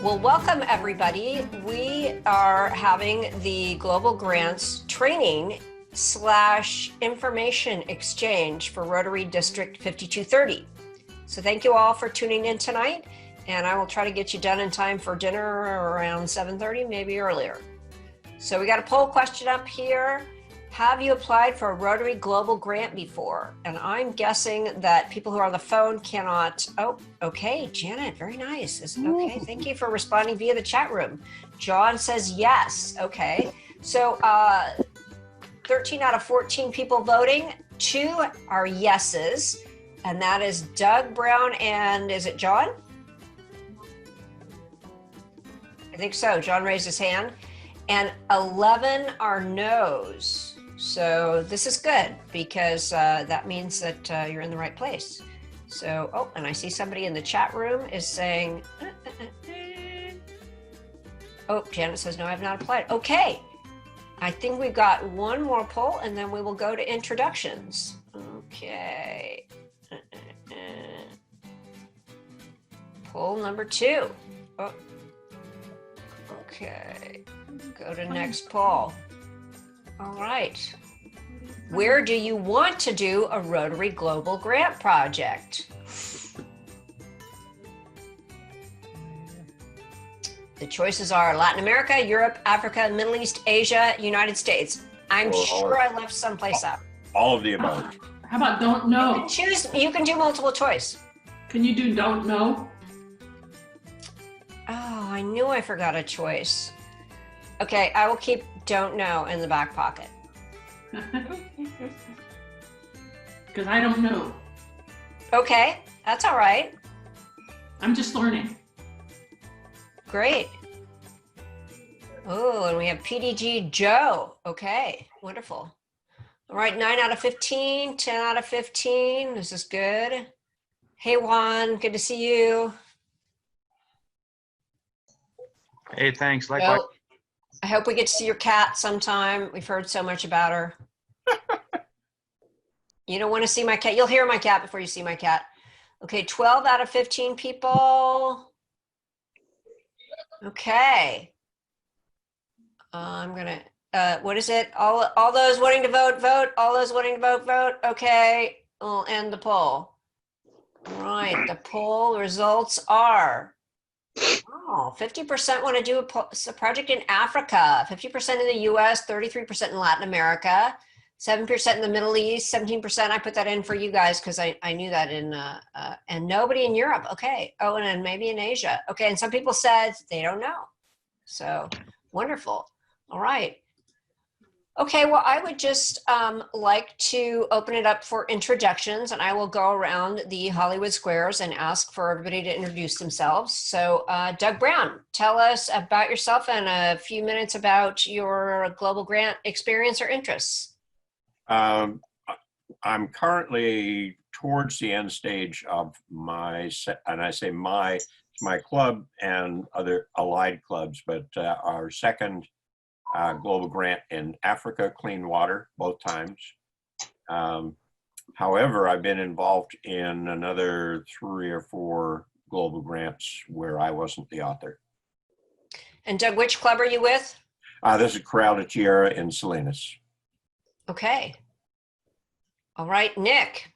Well, welcome everybody. We are having the Global Grants Training / Information Exchange for Rotary District 5230. So thank you all for tuning in tonight, and I will try to get you done in time for dinner around 7:30, maybe earlier. So we got a poll question up here. Have you applied for a Rotary Global Grant before? And I'm guessing that people who are on the phone cannot. Oh, okay, Janet, very nice. Okay, thank you for responding via the chat room. John says yes. Okay, so 13 out of 14 people voting, 2 are yeses, and that is Doug Brown and is it John? I think so. John raised his hand. And 11 are no's. So this is good because that means that you're in the right place. So, oh, and I see somebody in the chat room is saying, oh, Janet says, no, I have not applied. Okay, I think we've got one more poll and then we will go to introductions. Okay. Poll number 2. Oh. Okay, go to next poll. All right. Where do you want to do a Rotary Global Grant project? The choices are Latin America, Europe, Africa, Middle East, Asia, United States. I'm sure I left someplace out. All of the above. How about don't know? You can choose, you can do multiple choice. Can you do don't know? Oh, I knew I forgot a choice. Okay, I will keep don't know in the back pocket. Because I don't know. Okay, that's all right. I'm just learning. Great. Oh, and we have PDG Joe. Okay, wonderful. All right, 9 out of 15, 10 out of 15. This is good. Hey, Juan, good to see you. Hey, thanks. Likewise. Well, I hope we get to see your cat sometime. We've heard so much about her. You don't want to see my cat. You'll hear my cat before you see my cat. Okay, 12 out of 15 people. Okay. I'm going to, what is it? All those wanting to vote, vote. All those wanting to vote, vote. Okay, we'll end the poll. All right, the poll results are, oh, 50% want to do a project in Africa, 50% in the US, 33% in Latin America, 7% in the Middle East, 17%. I put that in for you guys because I knew that and nobody in Europe. Okay. Oh, and then maybe in Asia. Okay. And some people said they don't know. So wonderful. All right. Okay, well, I would just like to open it up for introductions, and I will go around the Hollywood Squares and ask for everybody to introduce themselves. So Doug Brown, tell us about yourself and a few minutes about your global grant experience or interests. I'm currently towards the end stage of my, and I say my club and other allied clubs, but our second global grant in Africa, clean water, both times. However, I've been involved in another 3 or 4 global grants where I wasn't the author. And Doug, which club are you with? This is Corral de Tierra in Salinas. Okay. All right, Nick.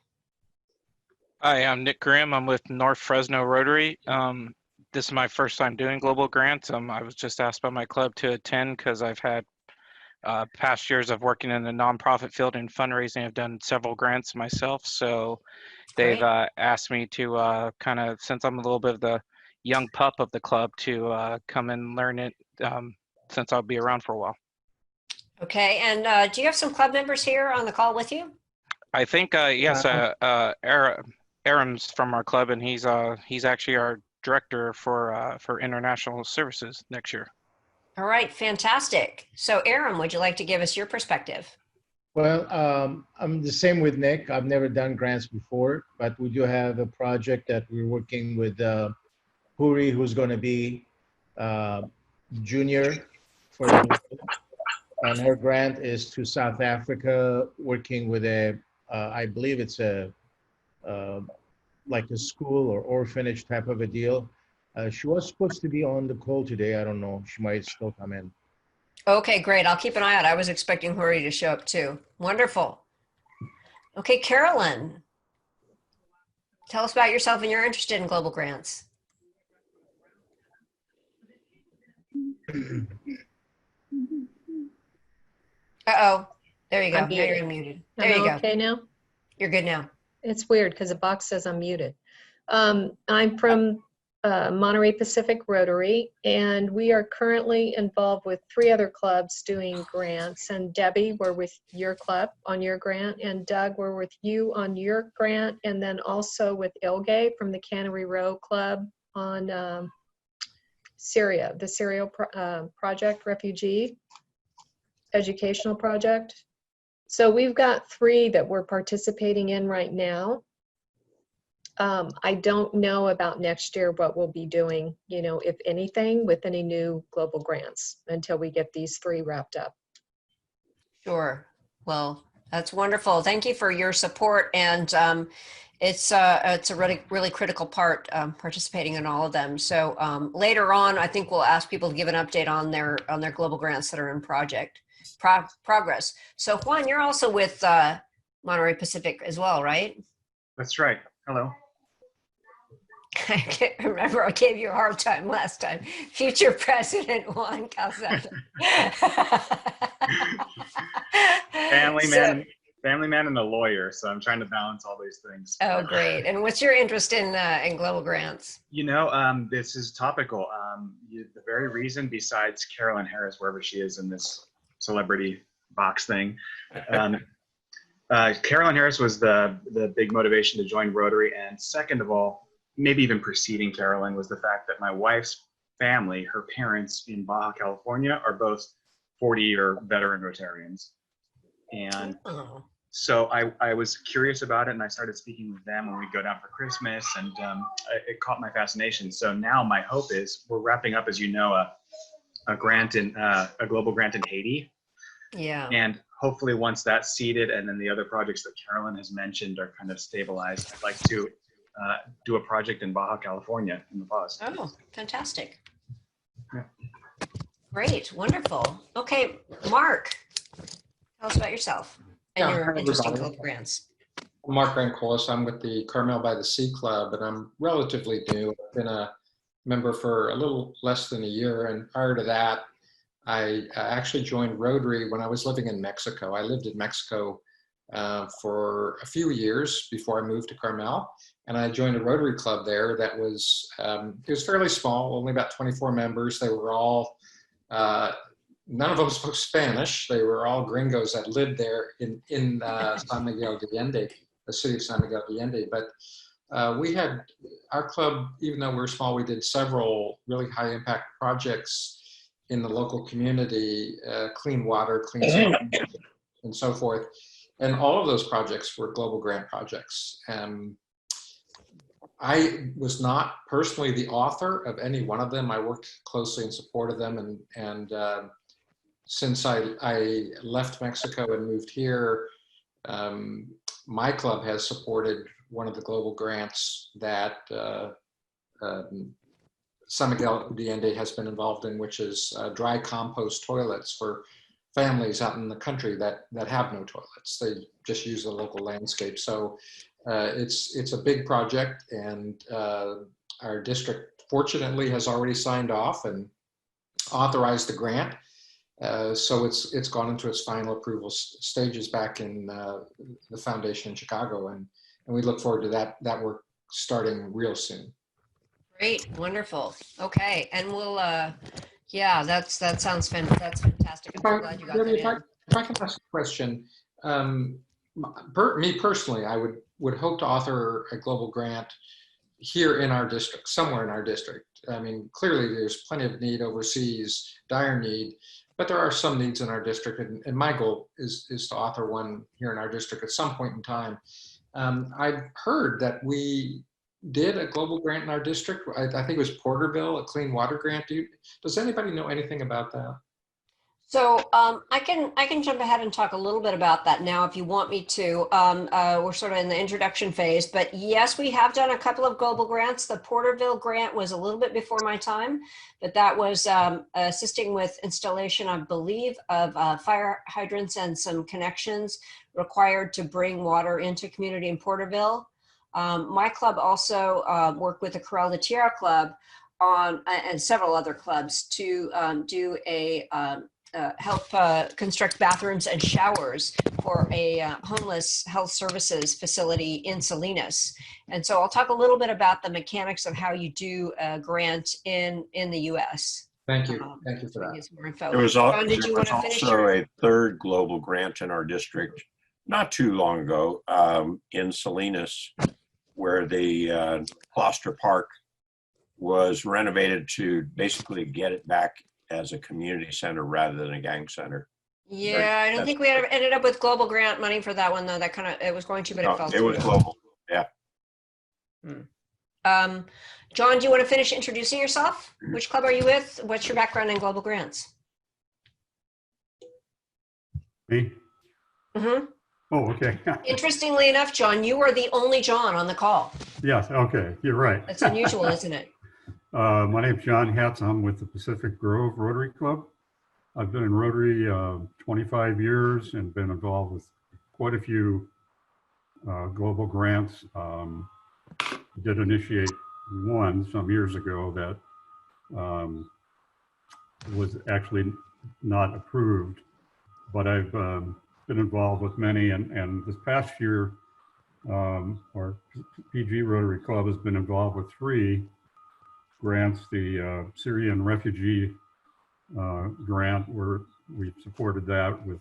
Hi, I'm Nick Grimm. I'm with North Fresno Rotary. This is my first time doing global grants. I was just asked by my club to attend because I've had past years of working in the nonprofit field and fundraising. I've done several grants myself. So they've asked me to kind of, since I'm a little bit of the young pup of the club, to come and learn it since I'll be around for a while. Okay, and do you have some club members here on the call with you? I think, yes, Aram's from our club, and he's actually our director for international services next year. All right, fantastic. So Aram, would you like to give us your perspective? Well, I'm the same with Nick. I've never done grants before, but we do have a project that we're working with Huri, who's going to be junior for the, and her grant is to South Africa, working with a, I believe it's a, like a school or orphanage type of a deal. She was supposed to be on the call today. I don't know. She might still come in. Okay, great. I'll keep an eye out. I was expecting Hori to show up too. Wonderful. Okay, Carolyn, tell us about yourself and you're interested in global grants. Uh-oh, there you go. I'm Now you're muted. unmuted. There Am you I go. okay now? You're good now. It's weird because the box says I'm muted. I'm from Monterey Pacific Rotary, and we are currently involved with 3 other clubs doing grants. And Debbie, we're with your club on your grant, and Doug, we're with you on your grant, and then also with Ilge from the Cannery Row Club on Syria, the Syria project, refugee educational project. So we've got 3 that we're participating in right now. I don't know about next year what we'll be doing, you know, if anything, with any new global grants until we get these 3 wrapped up. Sure. Well, that's wonderful. Thank you for your support. And it's a really critical part, participating in all of them. So later on, I think we'll ask people to give an update on their global grants that are in progress. So Juan, you're also with Monterey Pacific as well, right? That's right. Hello. I can't remember. I gave you a hard time last time. Future President Juan Calzada. Family man and a lawyer. So I'm trying to balance all these things. Oh, great. And what's your interest in global grants? You know, this is topical. The very reason, besides Carolyn Harris, wherever she is in this celebrity box thing, Carolyn Harris was the big motivation to join Rotary. And second of all, maybe even preceding Carolyn, was the fact that my wife's family, her parents in Baja California, are both 40 or veteran Rotarians. And so I was curious about it, and I started speaking with them when we go down for Christmas, and it caught my fascination. So now my hope is, we're wrapping up, as you know, a grant in a global grant in Haiti. Yeah. And hopefully once that's seeded, and then the other projects that Carolyn has mentioned are kind of stabilized, I'd like to do a project in Baja California in the past. Oh, fantastic. Yeah. Great, wonderful. Okay, Mark, tell us about yourself and your interest in global grants. I'm Mark Rancolis. I'm with the Carmel by the Sea Club, and I'm relatively new. I've been a member for a little less than a year, and prior to that, I actually joined Rotary when I was living in Mexico. I lived in Mexico for a few years before I moved to Carmel, and I joined a Rotary club there that was, it was fairly small, only about 24 members. They were all, none of them spoke Spanish. They were all gringos that lived there in San Miguel de Allende, the city of San Miguel de Allende. But we had, our club, even though we were small, we did several really high impact projects in the local community, clean water, clean sanitation, and so forth. And all of those projects were global grant projects. I was not personally the author of any one of them. I worked closely in support of them. And since I left Mexico and moved here, my club has supported one of the global grants that San Miguel de Allende has been involved in, which is dry compost toilets for families out in the country that have no toilets. They just use the local landscape. So it's a big project, and our district fortunately has already signed off and authorized the grant. So it's gone into its final approval stages back in the foundation in Chicago, and we look forward to that work starting real soon. Great, wonderful. Okay, and we'll, yeah, that sounds that's fantastic. I'm so glad you got that in. If I can ask a question, me personally, I would hope to author a global grant here in our district, somewhere in our district. I mean, clearly there's plenty of need overseas, dire need, but there are some needs in our district, and my goal is to author one here in our district at some point in time. I've heard that we did a global grant in our district. I think it was Porterville, a clean water grant. Does anybody know anything about that? So I can jump ahead and talk a little bit about that now if you want me to. We're sort of in the introduction phase, but yes, we have done a couple of global grants. The Porterville grant was a little bit before my time, but that was assisting with installation, I believe, of fire hydrants and some connections required to bring water into community in Porterville. My club also worked with the Corral de Tierra Club on and several other clubs to do a help construct bathrooms and showers for a homeless health services facility in Salinas. And so I'll talk a little bit about the mechanics of how you do a grant in the US. Thank you. Thank you for Get that. some more info. There was, John, did you want to finish also your? a third global grant in our district not too long ago in Salinas, where the Gloucester Park was renovated to basically get it back as a community center rather than a gang center. Yeah, I don't think we ended up with global grant money for that one though. That kind of, it was going to, but it No, fell it through. was global. Yeah. John, do you want to finish introducing yourself? Which club are you with? What's your background in global grants? Me? Mm-hmm. Oh, okay. Interestingly enough, John, you are the only John on the call. Yes, okay, you're right. That's unusual, isn't it? My name's John Hatz. I'm with the Pacific Grove Rotary Club. I've been in Rotary 25 years and been involved with quite a few global grants. Did initiate one some years ago that was actually not approved, but I've been involved with many, and this past year, our PG Rotary Club has been involved with 3 grants. The Syrian refugee grant, where we supported that with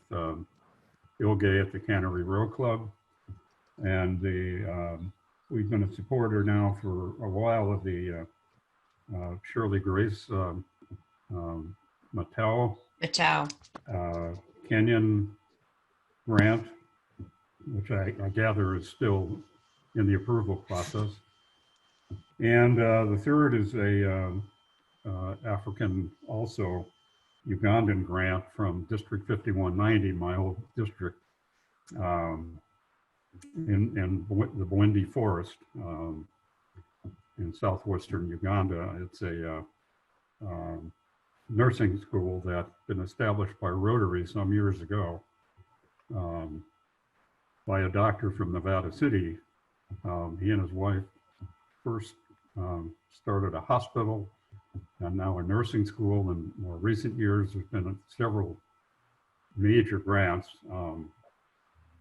Ilgay at the Cannery Row Club, and we've been a supporter now for a while of the Shirley Grace Mattel Kenyan grant, which I gather is still in the approval process. And the third is a African, also Ugandan grant from District 5190, my old district, in the Bwindi Forest in southwestern Uganda. It's a nursing school that's been established by Rotary some years ago by a doctor from Nevada City. He and his wife first started a hospital and now a nursing school. In more recent years, there's been several major grants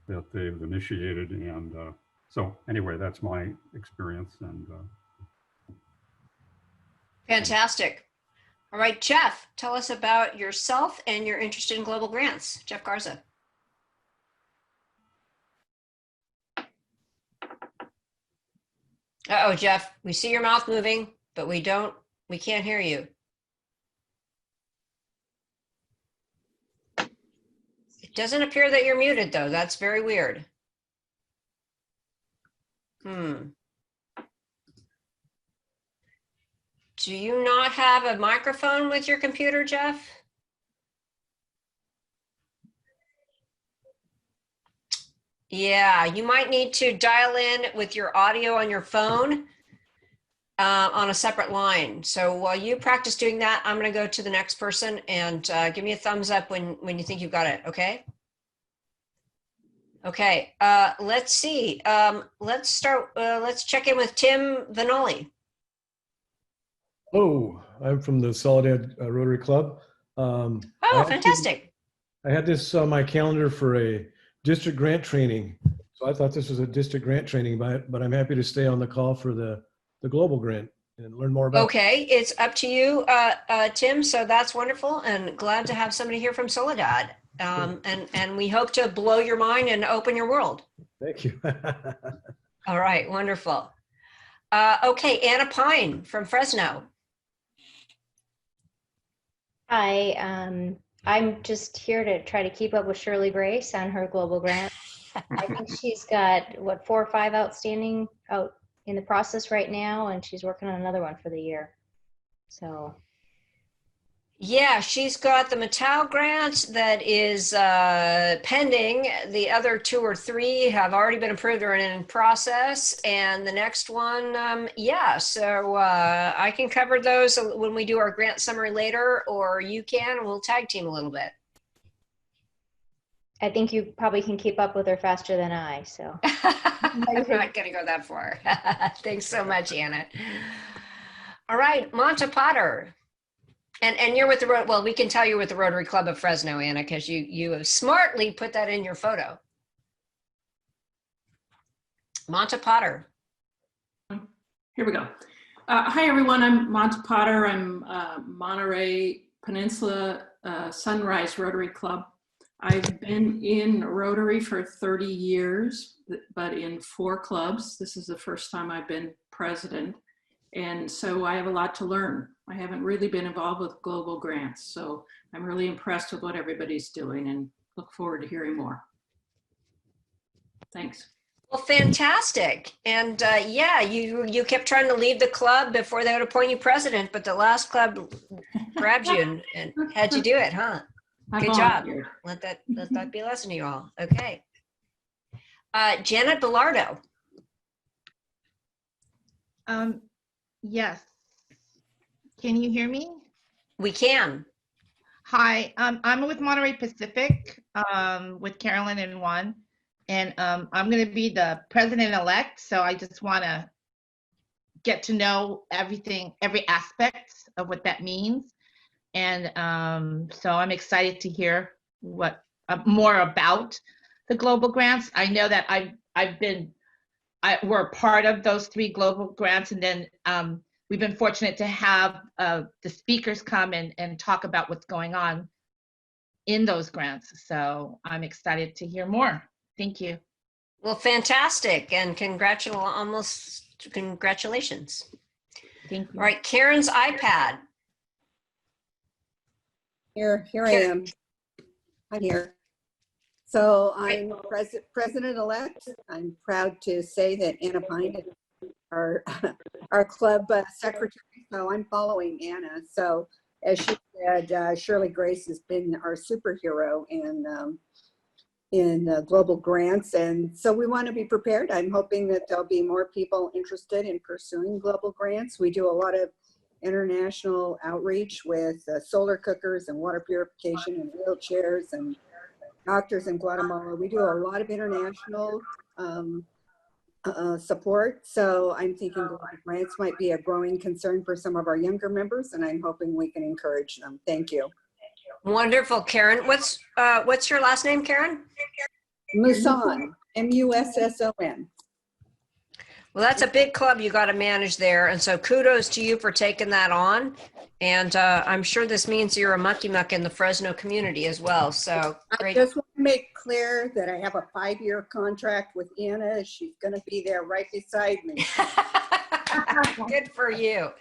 that they've initiated. And so anyway, that's my experience. And Fantastic. All right, Jeff, tell us about yourself and your interest in global grants. Jeff Garza. Uh-oh, Jeff, we see your mouth moving, but we can't hear you. It doesn't appear that you're muted though. That's very weird. Do you not have a microphone with your computer, Jeff? Yeah, you might need to dial in with your audio on your phone on a separate line. So while you practice doing that, I'm going to go to the next person and give me a thumbs up when you think you've got it. Okay. Okay. Let's see. Let's start. Let's check in with Tim Vanoli. Oh, I'm from the Soledad Rotary Club. Oh, fantastic. I had this on my calendar for a district grant training. So I thought this was a district grant training, but I'm happy to stay on the call for the global grant and learn more about it. Okay, it's up to you, Tim. So that's wonderful, and glad to have somebody here from Soledad. And we hope to blow your mind and open your world. Thank you. All right, wonderful. Okay, Anna Pine from Fresno. Hi, I'm just here to try to keep up with Shirley Grace on her global grant. I think she's got, what, 4 or 5 outstanding out in the process right now, and she's working on another one for the year. So Yeah, she's got the Mattel grant that is pending. The other 2 or 3 have already been approved or in process. And the next one, yeah, so I can cover those when we do our grant summary later, or you can, and we'll tag team a little bit. I think you probably can keep up with her faster than I, so. I'm not going to go that far. Thanks so much, Anna. All right, Monta Potter. And you're with the well, we can tell you're with the Rotary Club of Fresno, Anna, because you have smartly put that in your photo. Monta Potter. Here we go. Hi, everyone. I'm Monta Potter. I'm Monterey Peninsula Sunrise Rotary Club. I've been in Rotary for 30 years, but in 4 clubs. This is the first time I've been president. And so I have a lot to learn. I haven't really been involved with global grants. So I'm really impressed with what everybody's doing and look forward to hearing more. Thanks. Well, fantastic. And yeah, you kept trying to leave the club before they would appoint you president, but the last club grabbed you and had you do it, huh? Good job. Let that be a lesson to you all. Okay. Janet Bellardo. Yes. Can you hear me? We can. Hi, I'm with Monterey Pacific, with Carolyn and Juan, and I'm going to be the president-elect. So I just want to get to know everything, every aspect of what that means, and so I'm excited to hear what more about the global grants. I know that we're a part of those 3 global grants, and then we've been fortunate to have the speakers come and talk about what's going on in those grants. So I'm excited to hear more. Thank you. Well, fantastic, and congratulations. Thank you. All right, Karen's iPad. Here I am. I'm here. So I'm president-elect. I'm proud to say that Anna Pine is our club secretary. So I'm following Anna. So as she said, Shirley Grace has been our superhero in global grants. And so we want to be prepared. I'm hoping that there'll be more people interested in pursuing global grants. We do a lot of international outreach with solar cookers and water purification and wheelchairs and doctors in Guatemala. We do a lot of international support. So I'm thinking global grants might be a growing concern for some of our younger members, and I'm hoping we can encourage them. Thank you. Wonderful, Karen. What's your last name, Karen? Musson, M-U-S-S-O-N. Well, that's a big club you got to manage there. And so kudos to you for taking that on. And I'm sure this means you're a mucky muck in the Fresno community as well. So great. I just want to make clear that I have a 5-year contract with Anna. She's going to be there right beside me. Good for you.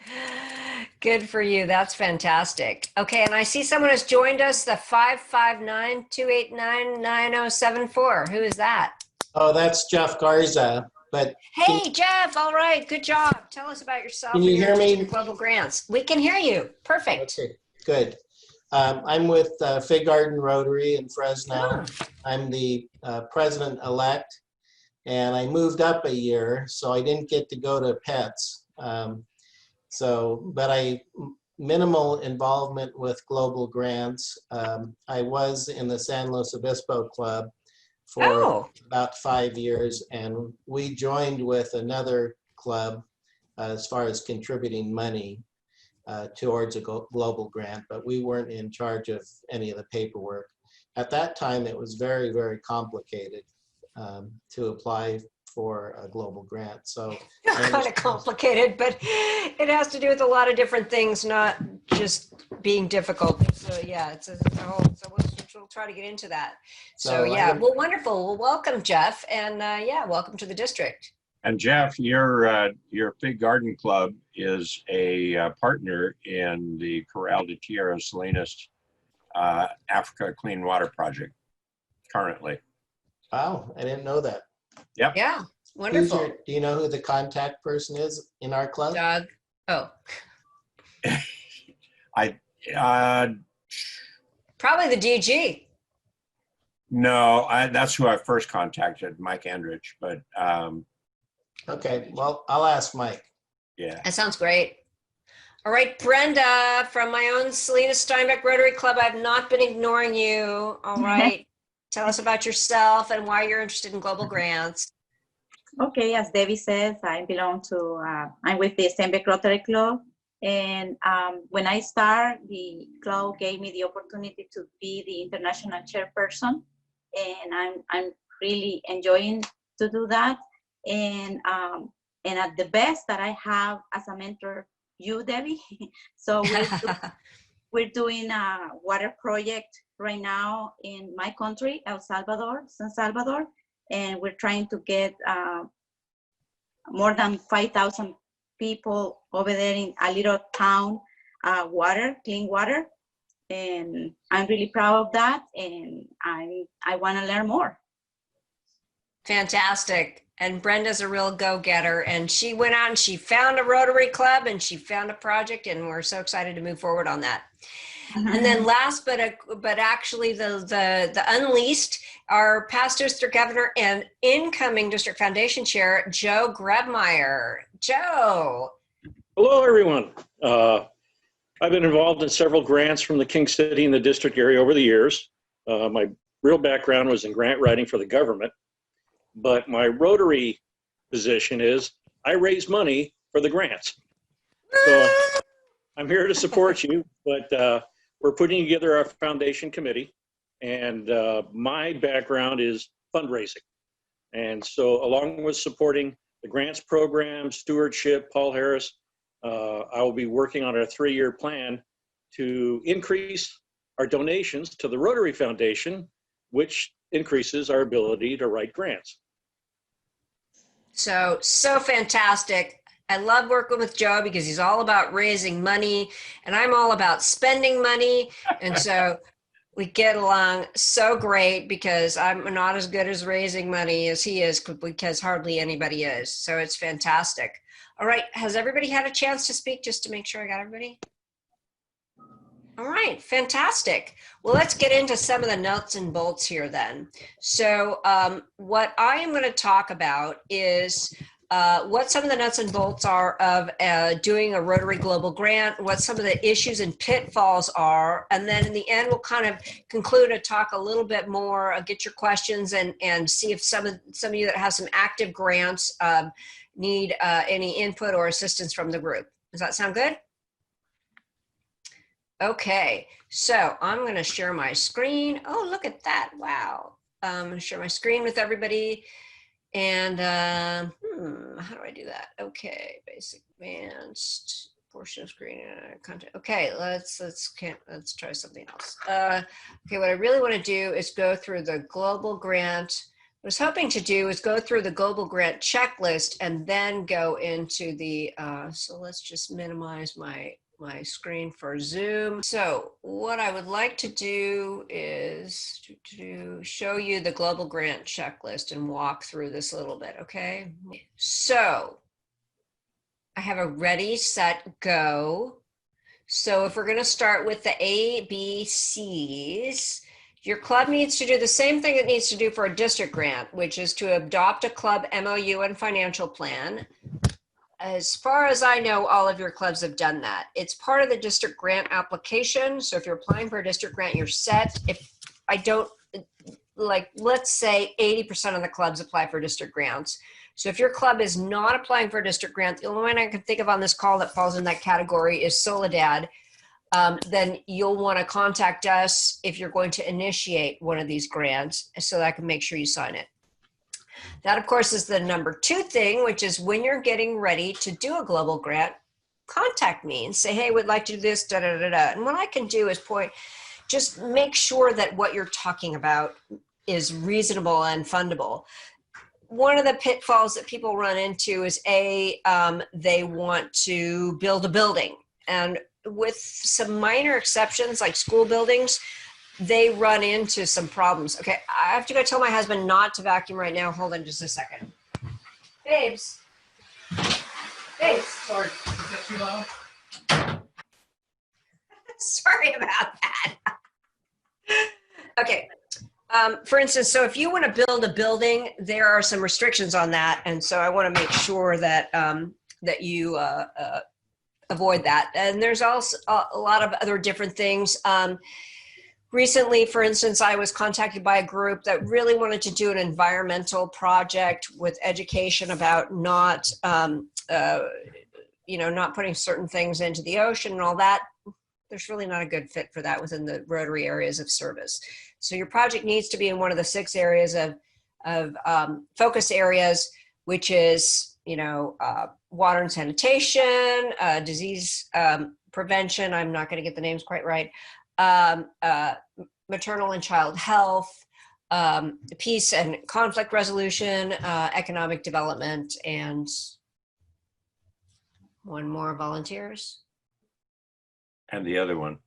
Good for you. That's fantastic. Okay, and I see someone has joined us, the 559-289-9074. Who is that? Oh, that's Jeff Garza. But hey, Jeff. All right. Good job. Tell us about yourself. Can you hear me? Global grants. We can hear you. Perfect. Okay, good. I'm with Fig Garden Rotary in Fresno. Oh. I'm the president-elect, and I moved up a year, so I didn't get to go to pets. But I minimal involvement with global grants. I was in the San Luis Obispo Club for about 5 years, and we joined with another club as far as contributing money towards a global grant, but we weren't in charge of any of the paperwork. At that time, it was very, very complicated to apply for a global grant. So kind of complicated, but it has to do with a lot of different things, not just being difficult. So yeah, it's a whole, so we'll try to get into that. So yeah, well, wonderful. Well, welcome, Jeff. And yeah, welcome to the district. And Jeff, your Fig Garden Club is a partner in the Corral de Tierra Salinas Africa Clean Water Project currently. Wow, I didn't know that. Yep. Yeah, wonderful. Do you know who the contact person is in our club? Doug. Oh. Probably the DG. No, that's who I first contacted, Mike Andrich, but Okay, well, I'll ask Mike. yeah. That sounds great. All right, Brenda, from my own Selena Steinbeck Rotary Club, I've not been ignoring you. All right. Tell us about yourself and why you're interested in global grants. Okay, as Debbie says, I belong to, I'm with the Steinbeck Rotary Club. And when I started, the club gave me the opportunity to be the international chairperson. And I'm really enjoying to do that. And at the best that I have as a mentor, you, Debbie. So we're doing a water project right now in my country, San Salvador. And we're trying to get more than 5,000 people over there in a little town, clean water. And I'm really proud of that. And I want to learn more. Fantastic. And Brenda's a real go-getter, and she went out and she found a Rotary Club and she found a project, and we're so excited to move forward on that. And then last, but actually the unleashed, our past district governor and incoming district foundation chair, Joe Grebmeyer. Joe. Hello, everyone. I've been involved in several grants from the King City and the district area over the years. My real background was in grant writing for the government, but my Rotary position is I raise money for the grants. So I'm here to support you, but we're putting together our foundation committee, and my background is fundraising. And so along with supporting the grants program, stewardship, Paul Harris, I will be working on a 3-year plan to increase our donations to the Rotary Foundation, which increases our ability to write grants. So fantastic. I love working with Joe because he's all about raising money and I'm all about spending money. And so we get along so great because I'm not as good as raising money as he is, because hardly anybody is. So it's fantastic. All right. Has everybody had a chance to speak, just to make sure I got everybody? All right, fantastic. Well, let's get into some of the nuts and bolts here then. So what I am going to talk about is what some of the nuts and bolts are of doing a Rotary Global Grant, what some of the issues and pitfalls are, and then in the end, we'll kind of conclude and talk a little bit more, get your questions and see if some of you that have some active grants need any input or assistance from the group. Does that sound good? Okay, so I'm going to share my screen. Oh, look at that. Wow. I'm going to share my screen with everybody. And how do I do that? Okay, basic advanced portion of screen content. Okay, let's try something else. Okay, what I really want to do is go through the global grant. What I was hoping to do is go through the global grant checklist and then go into the, so let's just minimize my screen for Zoom. So what I would like to do is to show you the global grant checklist and walk through this a little bit, okay? So I have a ready, set, go. So if we're gonna start with the ABCs, your club needs to do the same thing it needs to do for a district grant, which is to adopt a club MOU and financial plan. As far as I know, all of your clubs have done that. It's part of the district grant application. So if you're applying for a district grant, you're set. If I don't, like, let's say 80% of the clubs apply for district grants. So if your club is not applying for a district grant, the only one I can think of on this call that falls in that category is Soledad. Then you'll want to contact us if you're going to initiate one of these grants so that I can make sure you sign it. That, of course, is the number 2 thing, which is when you're getting ready to do a global grant, contact me and say, hey, we'd like to do this, da, da, da, da. And what I can do is just make sure that what you're talking about is reasonable and fundable. One of the pitfalls that people run into is they want to build a building. And with some minor exceptions like school buildings, they run into some problems. Okay, I have to go tell my husband not to vacuum right now. Hold on just a second. Babes. Babes. Sorry, is that too loud? Sorry about that. Okay. For instance, so if you want to build a building, there are some restrictions on that. And so I want to make sure that, that you avoid that. And there's also a lot of other different things. Recently, for instance, I was contacted by a group that really wanted to do an environmental project with education about not, you know, not putting certain things into the ocean and all that. There's really not a good fit for that within the Rotary areas of service. So your project needs to be in one of the 6 areas of focus areas, which is, you know, water and sanitation, disease prevention. I'm not going to get the names quite right. Maternal and child health, peace and conflict resolution, economic development, and one more, volunteers. And the other one.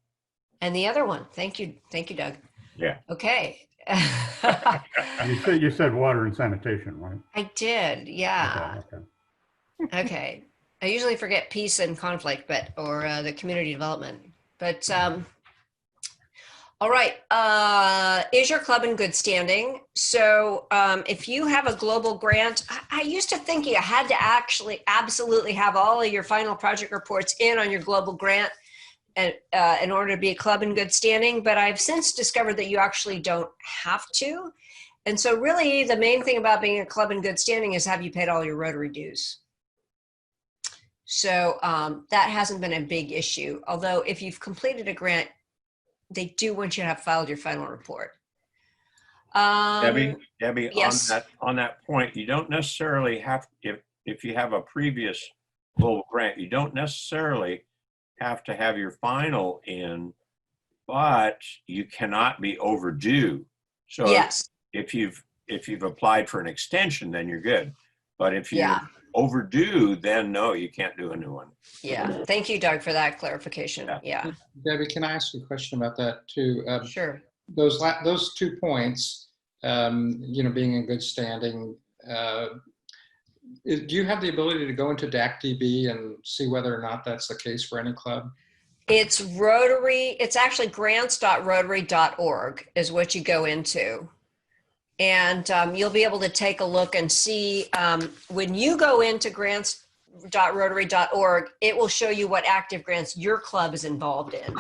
And the other one. Thank you, Doug. Yeah. Okay. You said water and sanitation, right? I did, yeah. Okay. Okay. I usually forget peace and conflict, but or the community development. But all right. Is your club in good standing? So if you have a global grant, I used to think you had to actually absolutely have all of your final project reports in on your global grant and in order to be a club in good standing. But I've since discovered that you actually don't have to. And so really the main thing about being a club in good standing is have you paid all your Rotary dues? So that hasn't been a big issue. Although if you've completed a grant, they do want you to have filed your final report. Debbie, yes. on that point, you don't necessarily have, if you have a previous global grant, you don't necessarily have to have your final in, but you cannot be overdue. So yes. if you've applied for an extension, then you're good. But if you're Yeah. overdue, then no, you can't do a new one. Yeah. Thank you, Doug, for that clarification. Yeah. Debbie, can I ask you a question about that too? Sure. Those 2 points, you know, being in good standing, do you have the ability to go into DACDB and see whether or not that's the case for any club? It's Rotary. It's actually grants.rotary.org is what you go into. And you'll be able to take a look and see when you go into grants.rotary.org, it will show you what active grants your club is involved in.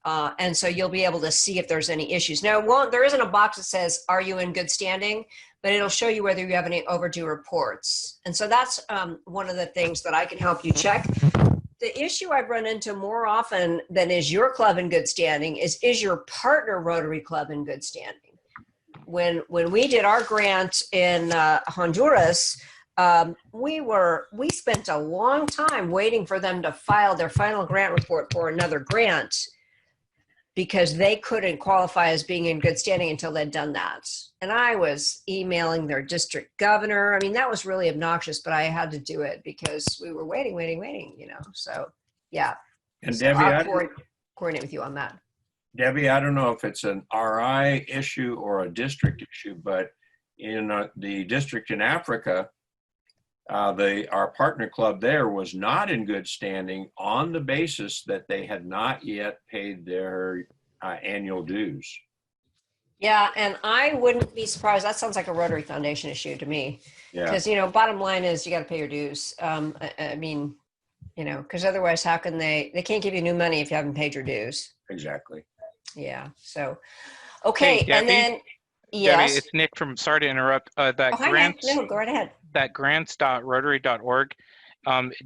And so you'll be able to see if there's any issues. Now, there isn't a box that says, are you in good standing? But it'll show you whether you have any overdue reports. And so that's one of the things that I can help you check. The issue I've run into more often than is your club in good standing is your partner Rotary club in good standing? When we did our grant in Honduras, we spent a long time waiting for them to file their final grant report for another grant because they couldn't qualify as being in good standing until they'd done that. And I was emailing their district governor. I mean, that was really obnoxious, but I had to do it because we were waiting, you know, so yeah. And so Debbie, I'll coordinate with you on that. Debbie, I don't know if it's an RI issue or a district issue, but in the district in Africa, our partner club there was not in good standing on the basis that they had not yet paid their annual dues. Yeah, and I wouldn't be surprised. That sounds like a Rotary Foundation issue to me. Yeah. Because, you know, bottom line is you got to pay your dues. I mean, you know, because otherwise how can they can't give you new money if you haven't paid your dues. Exactly. Yeah, so, okay, Hey, and then, yes. Debbie, it's Nick from, sorry to interrupt, that Hi, grants, Nick. No, go right ahead. that grants.rotary.org,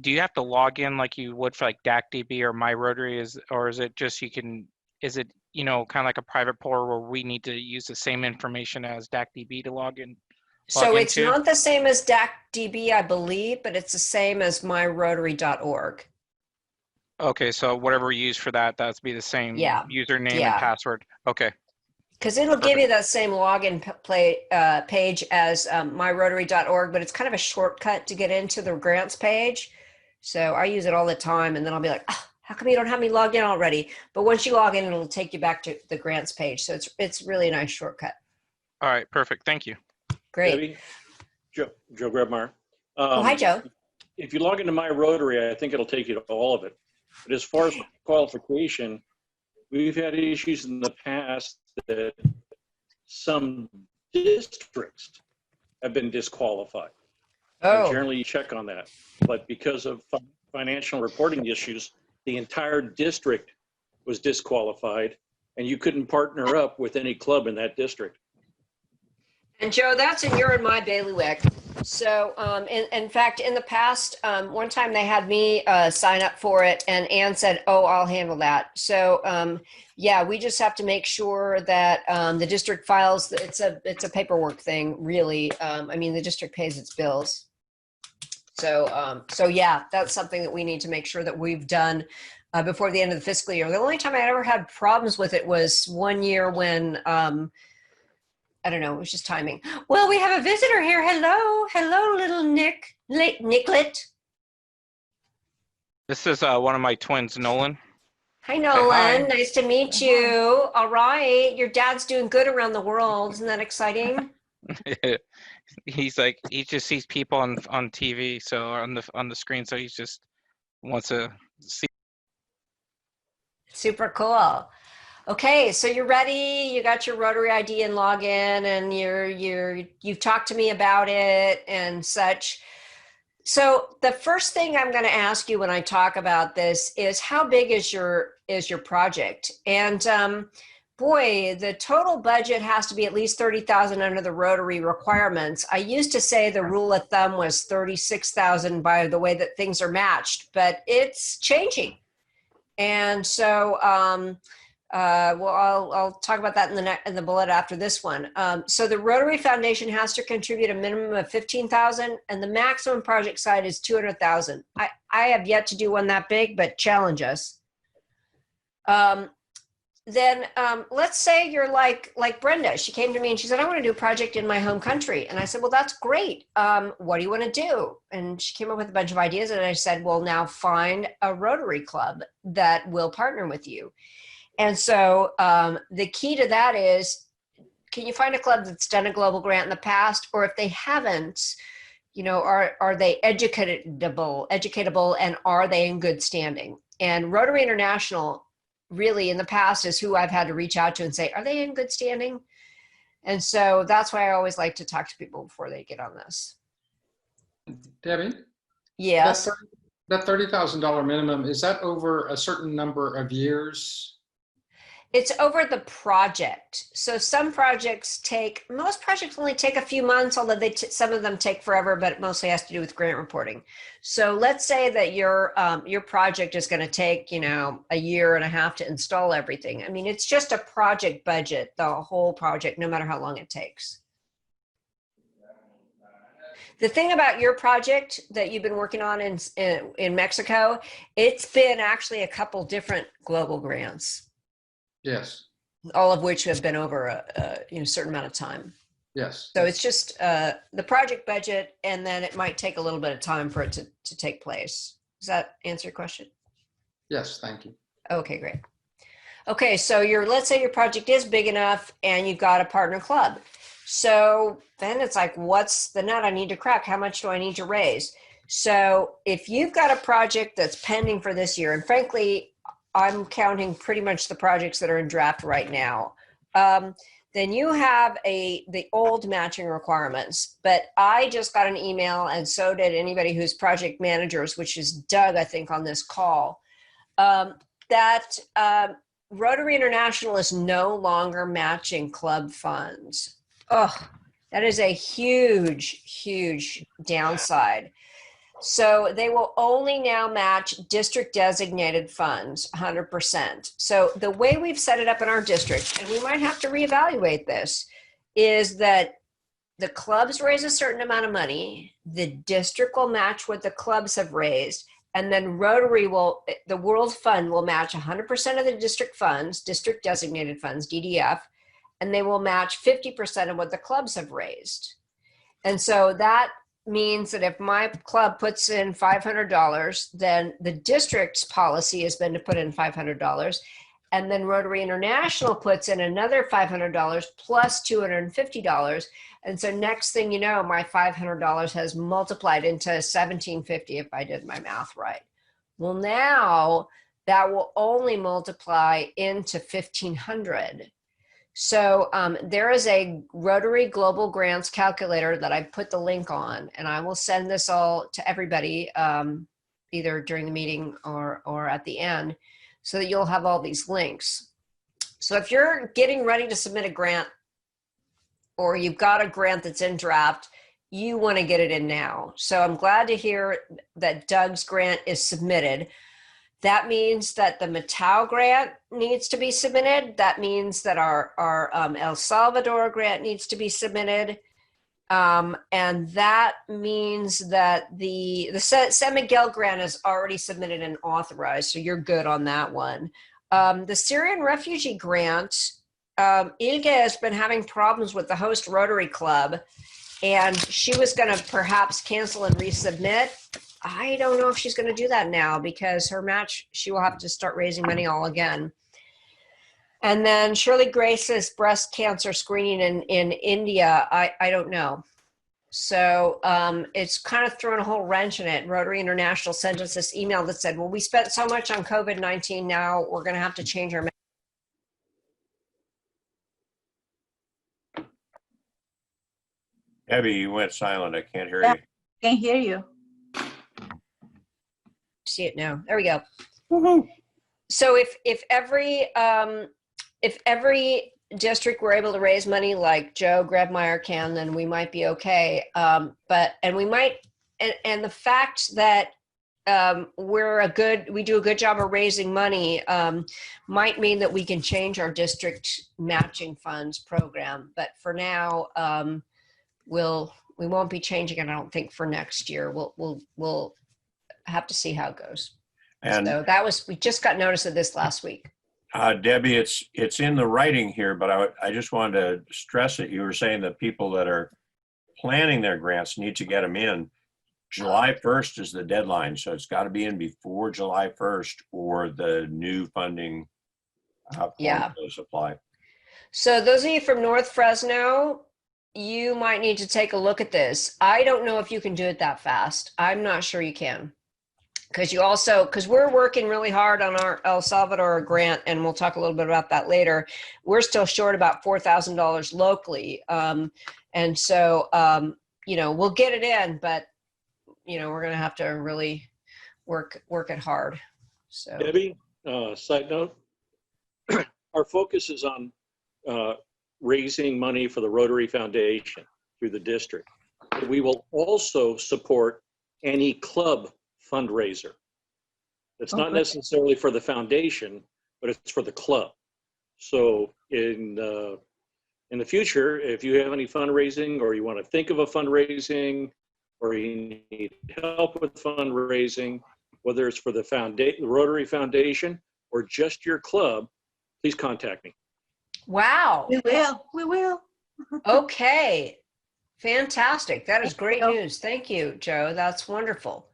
do you have to log in like you would for like DACDB or My Rotary, or is it just is it, you know, kind of like a private portal where we need to use the same information as DACDB to log in? So it's not the same as DACDB, I believe, but it's the same as myrotary.org. Okay, so whatever we use for that, that's be the same username and password. Okay. Because it'll give you that same login page as myrotary.org, but it's kind of a shortcut to get into the grants page. So I use it all the time, and then I'll be like, oh, how come you don't have me logged in already? But once you log in, it'll take you back to the grants page. So it's really a nice shortcut. All right, perfect. Thank you. Great. Debbie, Joe Grabmeyer. Oh, hi, Joe. If you log into My Rotary, I think it'll take you to all of it. But as far as qualification, we've had issues in the past that some districts have been disqualified. And Oh, generally you check on that. But because of financial reporting issues, the entire district was disqualified and you couldn't partner up with any club in that district. and Joe, that's in your and my bailiwick. So, in fact, in the past, one time they had me sign up for it, and Ann said, "Oh, I'll handle that." So, yeah, we just have to make sure that the district files. It's a paperwork thing, really. I mean, the district pays its bills. So yeah, that's something that we need to make sure that we've done before the end of the fiscal year. The only time I ever had problems with it was one year when. I don't know. It was just timing. Well, we have a visitor here. Hello. Hello, little Nicklet. This is one of my twins, Nolan. Hi, Nolan. Hi. Nice to meet you. All right. Your dad's doing good around the world. Isn't that exciting? He's like, he just sees people on TV, so on the screen, so he just wants to see. Super cool. Okay, so you're ready. You got your Rotary ID and login, and you've talked to me about it and such. So the first thing I'm going to ask you when I talk about this is how big is your project? And boy, the total budget has to be at least 30,000 under the Rotary requirements. I used to say the rule of thumb was 36,000 by the way that things are matched, but it's changing. And so, well, I'll talk about that in the bullet after this one. So the Rotary Foundation has to contribute a minimum of 15,000, and the maximum project size is 200,000. I have yet to do one that big, but challenge us. Then let's say you're like Brenda. She came to me and she said, "I want to do a project in my home country." And I said, "Well, that's great. What do you want to do?" And she came up with a bunch of ideas, and I said, "Well, now find a Rotary club that will partner with you." And so the key to that is, can you find a club that's done a global grant in the past? Or if they haven't, you know, are they educatable, and are they in good standing? And Rotary International really in the past is who I've had to reach out to and say, are they in good standing? And so that's why I always like to talk to people before they get on this. Debbie? Yes. That $30,000 minimum, is that over a certain number of years? It's over the project. So some most projects only take a few months, although some of them take forever, but it mostly has to do with grant reporting. So let's say that your project is going to take, you know, a year and a half to install everything. I mean, it's just a project budget, the whole project, no matter how long it takes. The thing about your project that you've been working on in Mexico, it's been actually a couple different global grants. Yes. All of which have been over a certain amount of time. Yes. So it's just the project budget, and then it might take a little bit of time for it to take place. Does that answer your question? Yes, thank you. Okay, great. Okay, so let's say your project is big enough and you've got a partner club. So then it's like, what's the nut I need to crack? How much do I need to raise? So if you've got a project that's pending for this year, and frankly, I'm counting pretty much the projects that are in draft right now. Then you have the old matching requirements, but I just got an email, and so did anybody who's project managers, which is Doug, I think, on this call, that Rotary International is no longer matching club funds. Oh, that is a huge, huge downside. So they will only now match district designated funds 100%. So the way we've set it up in our district, and we might have to reevaluate this, is that the clubs raise a certain amount of money, the district will match what the clubs have raised, and then Rotary the World Fund will match 100% of the district funds, district designated funds, DDF, and they will match 50% of what the clubs have raised. And so that means that if my club puts in $500, then the district's policy has been to put in $500, and then Rotary International puts in another $500 plus $250, and so next thing you know, my $500 has multiplied into $1,750 if I did my math right. Well, now that will only multiply into 1,500. So there is a Rotary Global Grants calculator that I put the link on, and I will send this all to everybody, either during the meeting or at the end, so that you'll have all these links. So if you're getting ready to submit a grant, or you've got a grant that's in draft, you want to get it in now. So I'm glad to hear that Doug's grant is submitted. That means that the Matau grant needs to be submitted. That means that our El Salvador grant needs to be submitted. And that means that the San Miguel grant is already submitted and authorized, so you're good on that one. The Syrian refugee grant, Ilge has been having problems with the host Rotary Club, and she was going to perhaps cancel and resubmit. I don't know if she's going to do that now, because her match, she will have to start raising money all again. And then Shirley Grace's breast cancer screening in India, I don't know. So it's kind of thrown a whole wrench in it. Rotary International sent us this email that said, well, we spent so much on COVID-19, now we're going to have to change our. Debbie, you went silent. I can't hear Yeah. you. Can hear you. See it now. There we go. Woohoo. So if every district were able to raise money like Joe Grebmeyer can, then we might be okay. And the fact that we do a good job of raising money might mean that we can change our district matching funds program. But for now, we won't be changing it, I don't think, for next year. We'll have to see how it goes. And so we just got notice of this last week. Debbie, it's in the writing here, but I just wanted to stress it. You were saying that people that are planning their grants need to get them in. July 1st is the deadline, so it's got to be in before July 1st, or the new funding formulas apply. So those of you from North Fresno, you might need to take a look at this. I don't know if you can do it that fast. I'm not sure you can. Because we're working really hard on our El Salvador grant, and we'll talk a little bit about that later. We're still short about $4,000 locally. And so, we'll get it in, but, we're going to have to really work it hard. So, Debbie, side note, our focus is on raising money for the Rotary Foundation through the district. We will also support any club fundraiser. It's not necessarily for the foundation, but it's for the club. So in the future, if you have any fundraising, or you want to think of a fundraising, or you need help with fundraising, whether it's for the Rotary Foundation or just your club, please contact me. wow. We will. Okay. Fantastic. That is great news. Thank you, Joe. That's wonderful.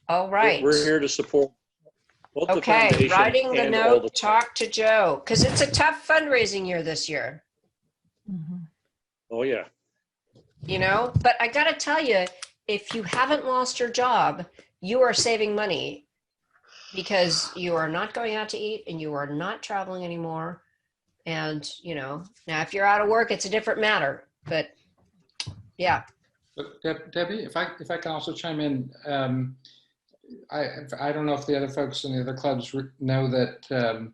All right. We're here to support both the Okay, foundation writing the and all note, the. talk to Joe, because it's a tough fundraising year this year, Oh yeah. But I got to tell you, if you haven't lost your job, you are saving money, because you are not going out to eat and you are not traveling anymore. And, now if you're out of work, it's a different matter, but yeah. Debbie, if I can also chime in, I don't know if the other folks in the other clubs know that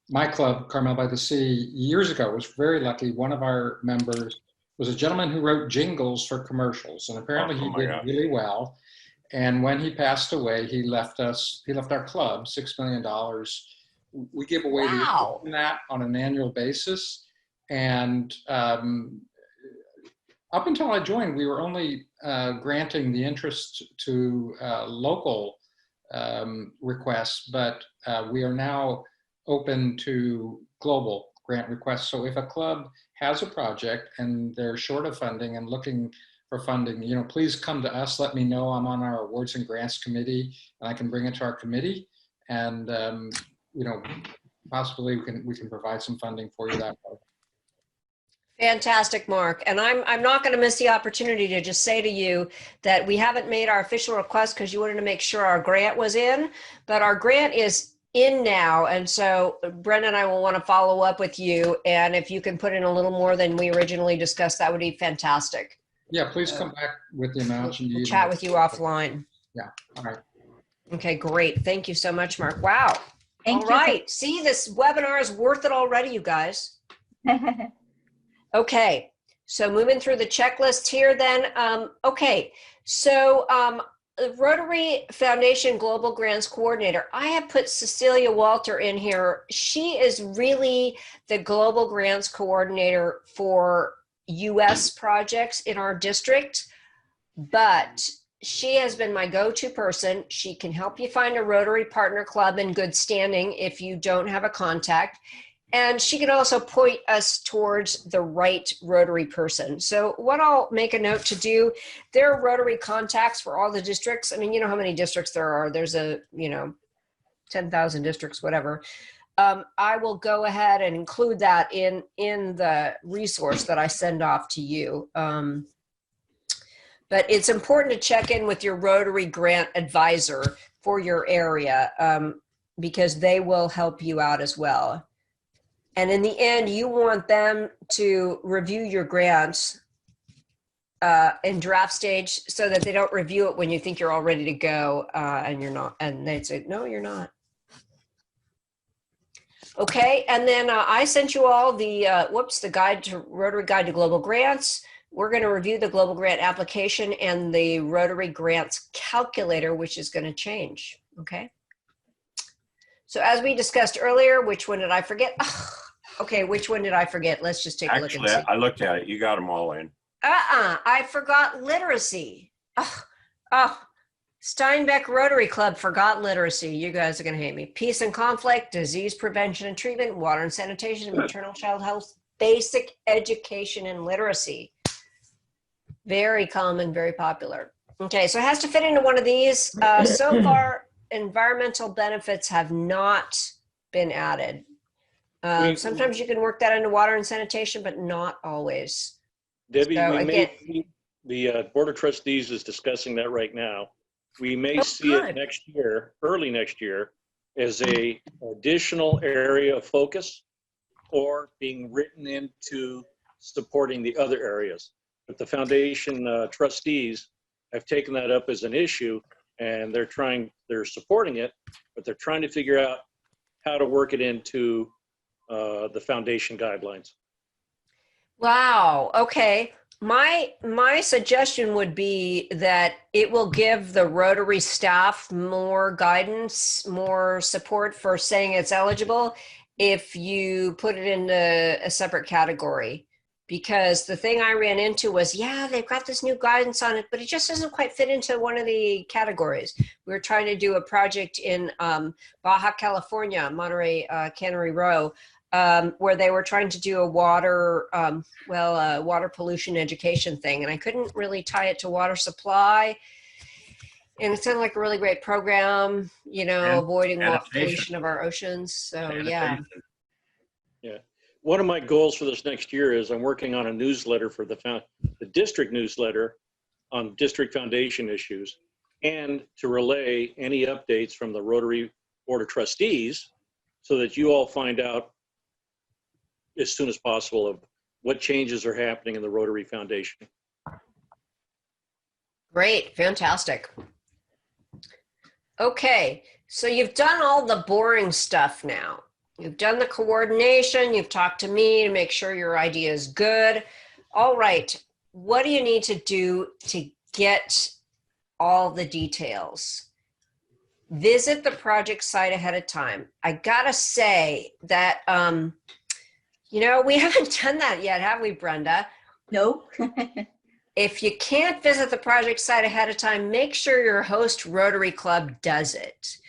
my club, Carmel by the Sea, years ago was very lucky. One of our members was a gentleman who wrote jingles for commercials, and apparently he did really well. And when he passed away, he left our club $6 million. We give away that on an annual basis. And up until I joined, we were only granting the interest to local requests, but we are now open to global grant requests. So if a club has a project and they're short of funding and looking for funding, please come to us. Let me know. I'm on our awards and grants committee, and I can bring it to our committee, and possibly we can provide some funding for you that way. Fantastic, Mark. And I'm not going to miss the opportunity to just say to you that we haven't made our official request because you wanted to make sure our grant was in, but our grant is in now. And so Brenda and I will want to follow up with you. And if you can put in a little more than we originally discussed, that would be fantastic. Yeah, please come back with the amount you need. We'll chat with you offline. Yeah, all right. Okay, great. Thank you so much, Mark. Wow. Thank All you. right. See, this webinar is worth it already, you guys. Okay, so moving through the checklist here then. Okay, so Rotary Foundation Global Grants Coordinator, I have put Cecilia Walter in here. She is really the Global Grants Coordinator for US projects in our district, but she has been my go-to person. She can help you find a Rotary Partner Club in good standing if you don't have a contact. And she can also point us towards the right Rotary person. So what I'll make a note to do, there are Rotary contacts for all the districts. I mean, you know how many districts there are. There's 10,000 districts, whatever. I will go ahead and include that in the resource that I send off to you. But it's important to check in with your Rotary grant advisor for your area because they will help you out as well. And in the end, you want them to review your grants in draft stage so that they don't review it when you think you're all ready to go and you're not. And they say, no, you're not. Okay, and then I sent you all the, Rotary Guide to Global Grants. We're going to review the Global Grant application and the Rotary Grants Calculator, which is going to change, okay? So as we discussed earlier, which one did I forget? Okay, which one did I forget? Let's just take a look and see. I looked at it. You got them all in. I forgot literacy. Steinbeck Rotary Club forgot literacy. You guys are going to hate me. Peace and conflict, disease prevention and treatment, water and sanitation, maternal child health, basic education and literacy. Very common, very popular. Okay, so it has to fit into one of these. So far, environmental benefits have not been added. Sometimes you can work that into water and sanitation, but not always. Debbie, So, the Board of Trustees is discussing that right now. We may see it next year, early next year, as a additional area of focus or being written into supporting the other areas. But the foundation trustees have taken that up as an issue and they're supporting it, but they're trying to figure out how to work it into the foundation guidelines. Wow. Okay. My suggestion would be that it will give the Rotary staff more guidance, more support for saying it's eligible if you put it into a separate category. Because the thing I ran into was, yeah, they've got this new guidance on it, but it just doesn't quite fit into one of the categories. We were trying to do a project in Baja California, Monterey Cannery Row, where they were trying to do a water pollution education thing. And I couldn't really tie it to water supply. And it sounded like a really great program, avoiding water pollution of our oceans. So, yeah. Yeah. One of my goals for this next year is I'm working on a newsletter for the district newsletter on district foundation issues and to relay any updates from the Rotary Board of Trustees so that you all find out as soon as possible of what changes are happening in the Rotary Foundation. Great, fantastic. Okay, so you've done all the boring stuff now. You've done the coordination, you've talked to me to make sure your idea is good. All right, what do you need to do to get all the details? Visit the project site ahead of time. I gotta say that, we haven't done that yet, have we, Brenda? No. If you can't visit the project site ahead of time, make sure your host Rotary Club does it.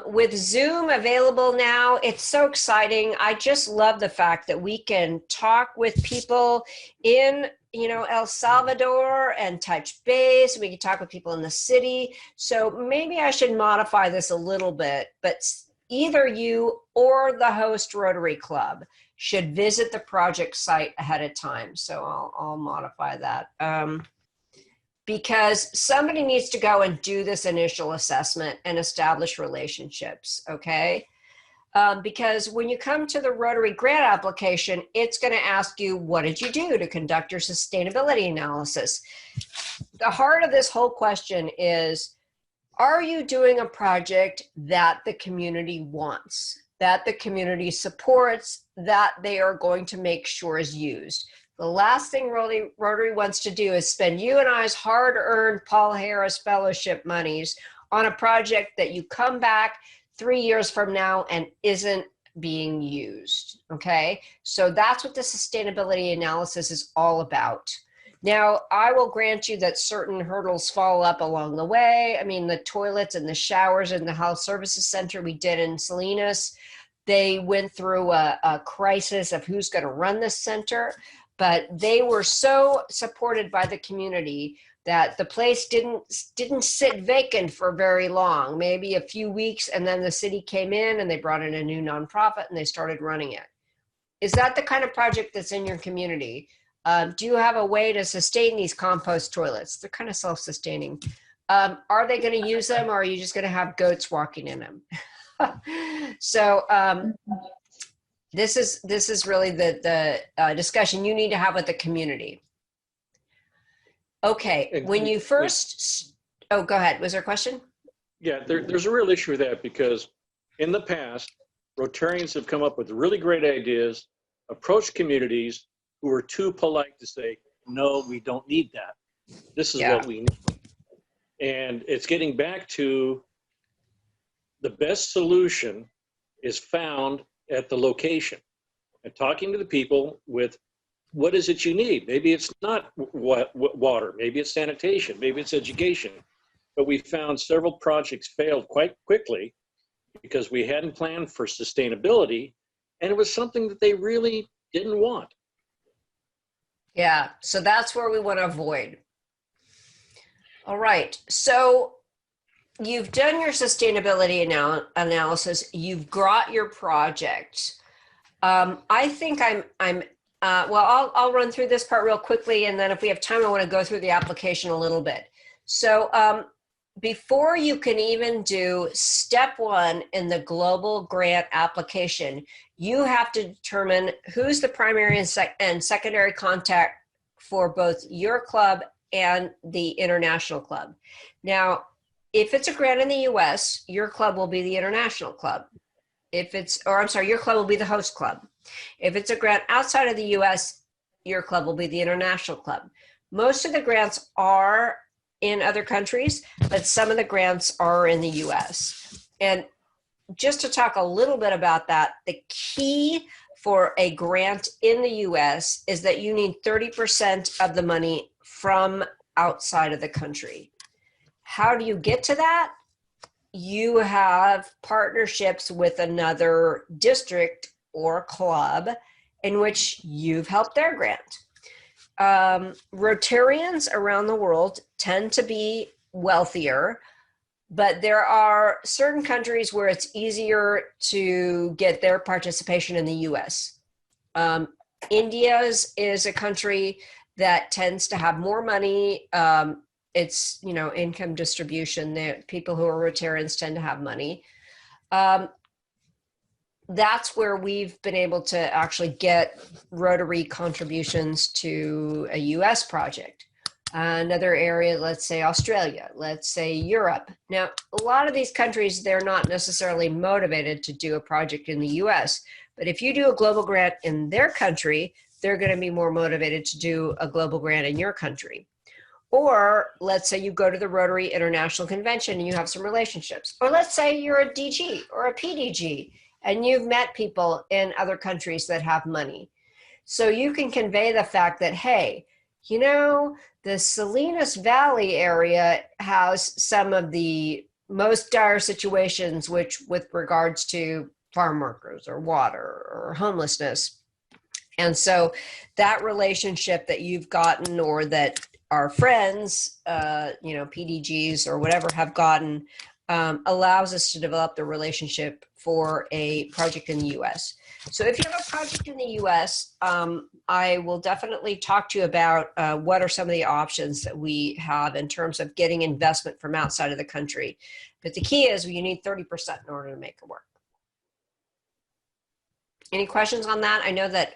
With Zoom available now, it's so exciting. I just love the fact that we can talk with people in, El Salvador and touch base. We can talk with people in the city. So maybe I should modify this a little bit, but either you or the host Rotary Club should visit the project site ahead of time. So I'll modify that. Because somebody needs to go and do this initial assessment and establish relationships, okay? Because when you come to the Rotary grant application, it's going to ask you, what did you do to conduct your sustainability analysis? The heart of this whole question is, are you doing a project that the community wants, that the community supports, that they are going to make sure is used? The last thing Rotary wants to do is spend you and I's hard-earned Paul Harris Fellowship monies on a project that you come back 3 years from now and isn't being used, okay? So that's what the sustainability analysis is all about. Now, I will grant you that certain hurdles fall up along the way. I mean, the toilets and the showers in the Health Services Center we did in Salinas, they went through a crisis of who's going to run this center. But they were so supported by the community that the place didn't sit vacant for very long, maybe a few weeks, and then the city came in and they brought in a new nonprofit and they started running it. Is that the kind of project that's in your community? Do you have a way to sustain these compost toilets? They're kind of self-sustaining. Are they going to use them, or are you just going to have goats walking in them? So this is really the discussion you need to have with the community. Okay, when you first, oh, go ahead. Was there a question? Yeah, there's a real issue with that, because in the past, Rotarians have come up with really great ideas, approached communities who were too polite to say, no, we don't need that. This is what we need. And it's getting back to the best solution is found at the location, and talking to the people with what is it you need. Maybe it's not water, maybe it's sanitation, maybe it's education. But we found several projects failed quite quickly because we hadn't planned for sustainability, and it was something that they really didn't want. Yeah, so that's where we want to avoid. All right, so you've done your sustainability analysis. You've got your project. I think well, I'll run through this part real quickly, and then if we have time, I want to go through the application a little bit. So before you can even do step one in the global grant application, you have to determine who's the primary and secondary contact for both your club and the international club. Now, if it's a grant in the US, your club will be the international club. If it's, or I'm sorry, your club will be the host club. If it's a grant outside of the US, your club will be the international club. Most of the grants are in other countries, but some of the grants are in the US. And just to talk a little bit about that, the key for a grant in the US is that you need 30% of the money from outside of the country. How do you get to that? You have partnerships with another district or club in which you've helped their grant. Rotarians around the world tend to be wealthier, but there are certain countries where it's easier to get their participation in the US. India's is a country that tends to have more money. It's, you know, income distribution. People who are Rotarians tend to have money. That's where we've been able to actually get Rotary contributions to a US project. Another area, let's say Australia, let's say Europe. Now, a lot of these countries, they're not necessarily motivated to do a project in the US, but if you do a global grant in their country, they're going to be more motivated to do a global grant in your country. Or let's say you go to the Rotary International Convention and you have some relationships. Or let's say you're a DG or a PDG and you've met people in other countries that have money. So you can convey the fact that, hey, you know, the Salinas Valley area has some of the most dire situations with regards to farm workers or water or homelessness. And so that relationship that you've gotten, or that our friends, you know, PDGs or whatever have gotten, allows us to develop the relationship for a project in the US. So if you have a project in the US, I will definitely talk to you about what are some of the options that we have in terms of getting investment from outside of the country. But the key is you need 30% in order to make it work. Any questions on that? I know that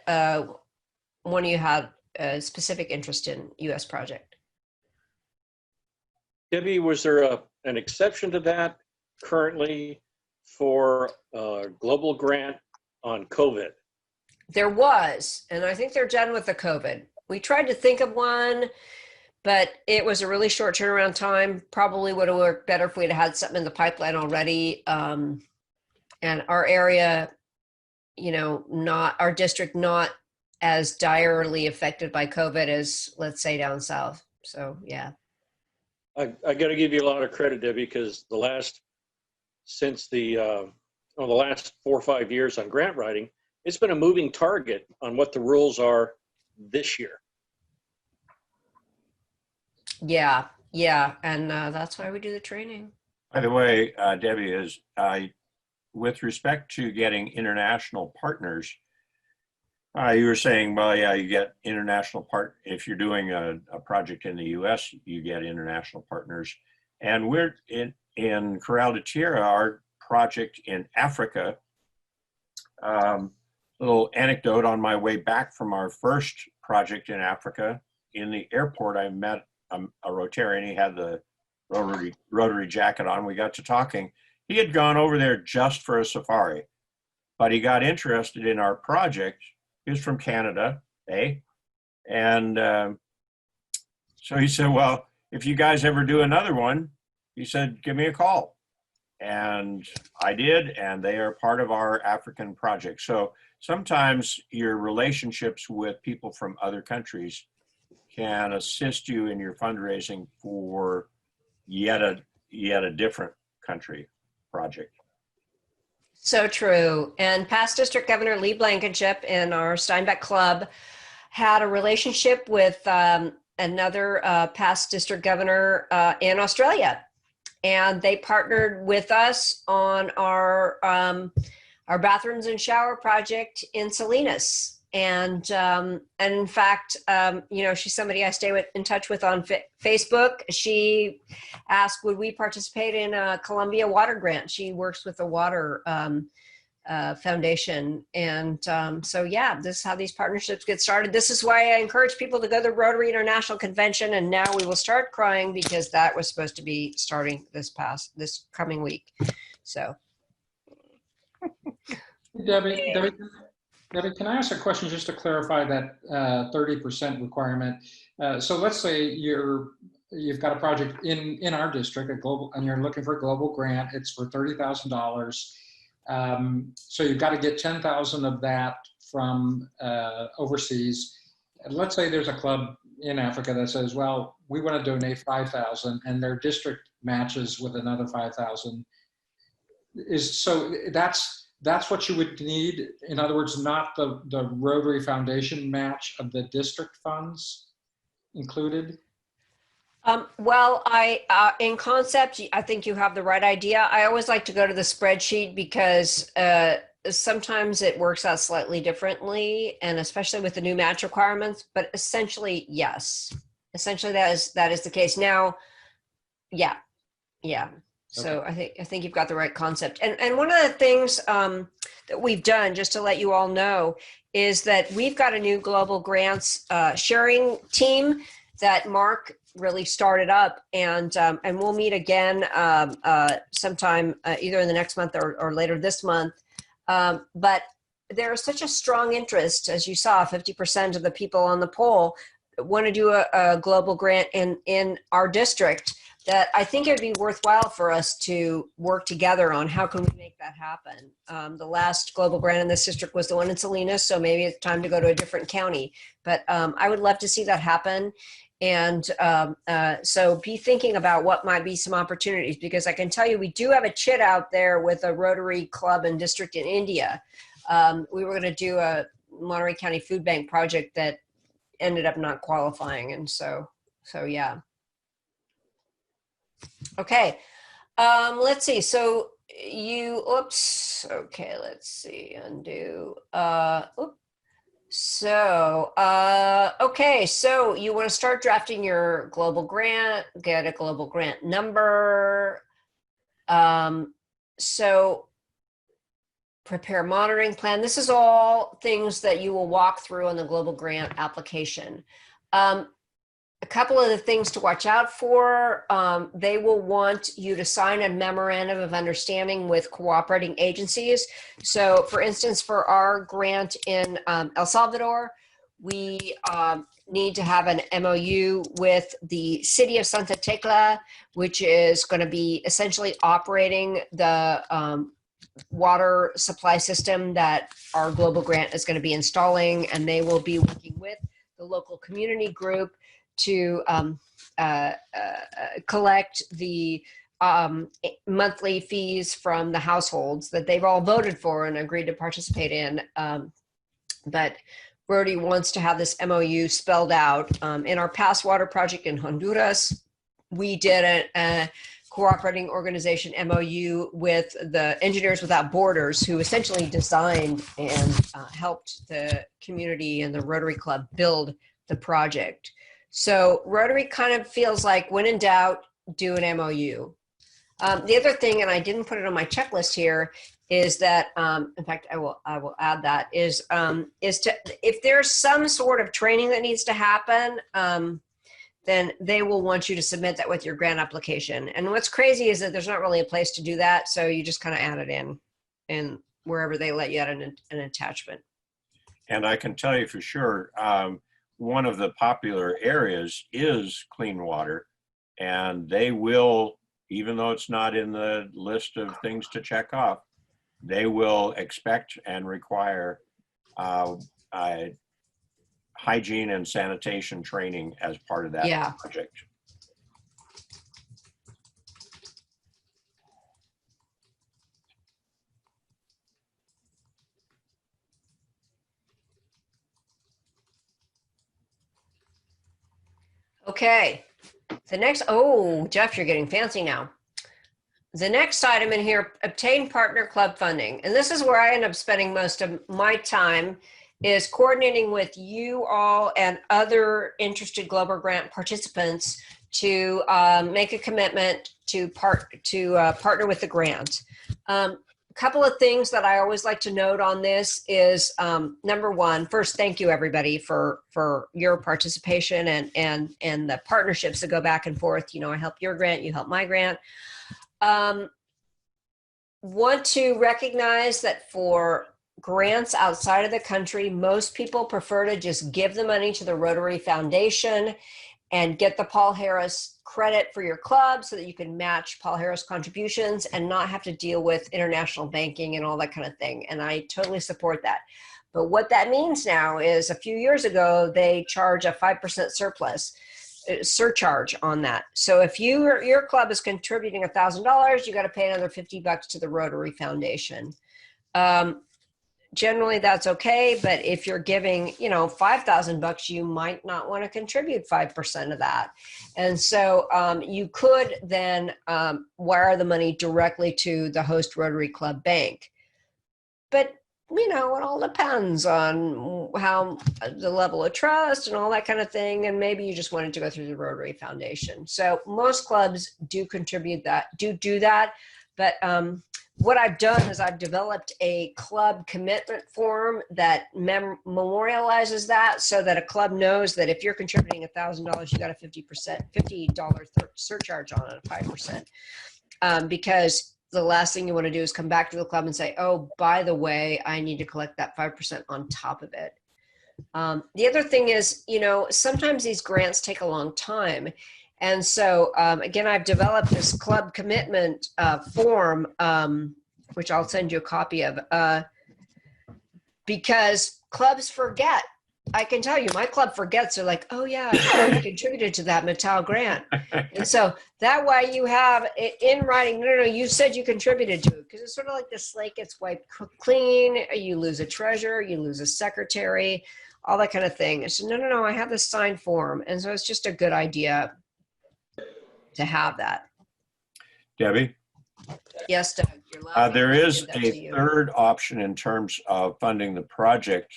one of you had a specific interest in US project. Debbie, was there an exception to that currently for a global grant on COVID? There was, and I think they're done with the COVID. We tried to think of one, but it was a really short turnaround time. Probably would have worked better if we'd had something in the pipeline already. And our area, you know, not our district, not as direly affected by COVID as, let's say, down south. So, yeah. I got to give you a lot of credit, Debbie, because since the last 4 or 5 years on grant writing, it's been a moving target on what the rules are this year. Yeah, yeah, and that's why we do the training. By the way, Debbie, with respect to getting international partners, you were saying, well, yeah, you get international if you're doing a project in the US, you get international partners. And we're in Corral de Tierra, our project in Africa, little anecdote, on my way back from our first project in Africa, in the airport, I met a Rotarian. He had the Rotary jacket on. We got to talking. He had gone over there just for a safari, but he got interested in our project. He was from Canada, eh? And so he said, well, if you guys ever do another one, he said, give me a call. And I did, and they are part of our African project. So sometimes your relationships with people from other countries can assist you in your fundraising for yet a different country project. So true. And past District Governor Lee Blankenship in our Steinbeck Club had a relationship with another past District Governor in Australia. And they partnered with us on our bathrooms and shower project in Salinas. And in fact, you know, she's somebody I stay in touch with on Facebook. She asked, would we participate in a Columbia water grant? She works with the water foundation. And so, yeah, this is how these partnerships get started. This is why I encourage people to go to the Rotary International Convention. And now we will start crying because that was supposed to be starting this coming week. So. Debbie, can I ask a question just to clarify that 30% requirement? So let's say you've got a project in our district, and you're looking for a global grant. It's for $30,000. So you've got to get 10,000 of that from overseas. And let's say there's a club in Africa that says, well, we want to donate 5,000, and their district matches with another 5,000. So that's what you would need. In other words, not the Rotary Foundation match of the district funds included? Well, in concept, I think you have the right idea. I always like to go to the spreadsheet because sometimes it works out slightly differently, and especially with the new match requirements, but essentially, yes. Essentially, that is the case. Now, yeah. So okay. I think you've got the right concept. And one of the things that we've done, just to let you all know, is that we've got a new global grants sharing team that Mark really started up, and we'll meet again sometime either in the next month or later this month. But there is such a strong interest, as you saw, 50% of the people on the poll want to do a global grant in our district, that I think it would be worthwhile for us to work together on how can we make that happen. The last global grant in this district was the one in Salinas, so maybe it's time to go to a different county. But I would love to see that happen. And so be thinking about what might be some opportunities, because I can tell you we do have a chit out there with a Rotary club and district in India. We were going to do a Monterey County Food Bank project that ended up not qualifying. And so yeah. Okay, let's see. So oops, okay, let's see, undo. Okay, so you want to start drafting your global grant, get a global grant number. So prepare monitoring plan. This is all things that you will walk through on the global grant application. A couple of the things to watch out for, they will want you to sign a memorandum of understanding with cooperating agencies. So for instance, for our grant in El Salvador, we need to have an MOU with the city of Santa Tecla, which is going to be essentially operating the water supply system that our global grant is going to be installing, and they will be working with the local community group to collect the monthly fees from the households that they've all voted for and agreed to participate in. But Rotary wants to have this MOU spelled out. In our past water project in Honduras, we did a cooperating organization MOU with the Engineers Without Borders, who essentially designed and helped the community and the Rotary Club build the project. So Rotary kind of feels like, when in doubt, do an MOU. The other thing, and I didn't put it on my checklist here, is that, in fact, I will add that, is to, if there's some sort of training that needs to happen, then they will want you to submit that with your grant application. And what's crazy is that there's not really a place to do that, so you just kind of add it in, and wherever they let you add an attachment. And I can tell you for sure, one of the popular areas is clean water, and they will, even though it's not in the list of things to check off, they will expect and require hygiene and sanitation training as part of that project. Okay, the next, oh, Jeff, you're getting fancy now. The next item in here, obtain partner club funding. And this is where I end up spending most of my time, is coordinating with you all and other interested global grant participants to make a commitment to partner with the grant. A couple of things that I always like to note on this is, number one, first, thank you everybody for your participation and the partnerships that go back and forth. You know, I help your grant, you help my grant. Want to recognize that for grants outside of the country, most people prefer to just give the money to the Rotary Foundation and get the Paul Harris credit for your club so that you can match Paul Harris contributions and not have to deal with international banking and all that kind of thing. And I totally support that. But what that means now is, a few years ago, they charge a 5% surcharge on that. So if your club is contributing $1,000, you got to pay another $50 to the Rotary Foundation. Generally that's okay, but if you're giving, $5,000, you might not want to contribute 5% of that. And so you could then wire the money directly to the host Rotary Club bank. But it all depends on how the level of trust and all that kind of thing. And maybe you just wanted to go through the Rotary Foundation. So most clubs do contribute that, do that. But what I've done is I've developed a club commitment form that memorializes that, so that a club knows that if you're contributing $1,000, you got a $50 surcharge on it, 5%. Because the last thing you want to do is come back to the club and say, oh, by the way, I need to collect that 5% on top of it. The other thing is, sometimes these grants take a long time. And so, again, I've developed this club commitment form, which I'll send you a copy of, because clubs forget. I can tell you, my club forgets. They're like, oh yeah, I contributed to that Mattel grant. And so that way you have it in writing, no, you said you contributed to it, because it's sort of like the slate gets wiped clean. You lose a treasurer, you lose a secretary, all that kind of thing. So no, I have this signed form. And so it's just a good idea to have that. Debbie? Yes, Doug, you're laughing. There I is did that to a you. third option in terms of funding the project.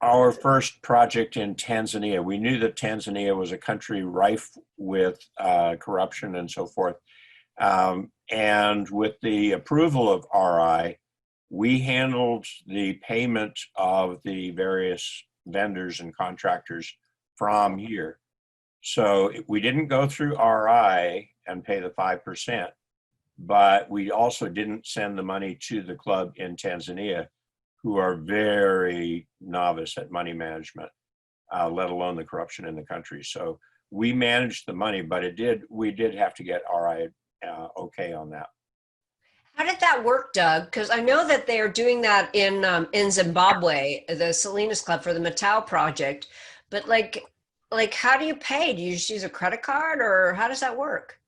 Our first project in Tanzania, we knew that Tanzania was a country rife with corruption and so forth. And with the approval of RI, we handled the payment of the various vendors and contractors from here. So we didn't go through RI and pay the 5%, but we also didn't send the money to the club in Tanzania, who are very novice at money management, let alone the corruption in the country. So we managed the money, but we did have to get RI okay on that. How did that work, Doug? Because I know that they are doing that in Zimbabwe, the Salinas Club for the Matau project. But like how do you pay? Do you just use a credit card, or how does that work?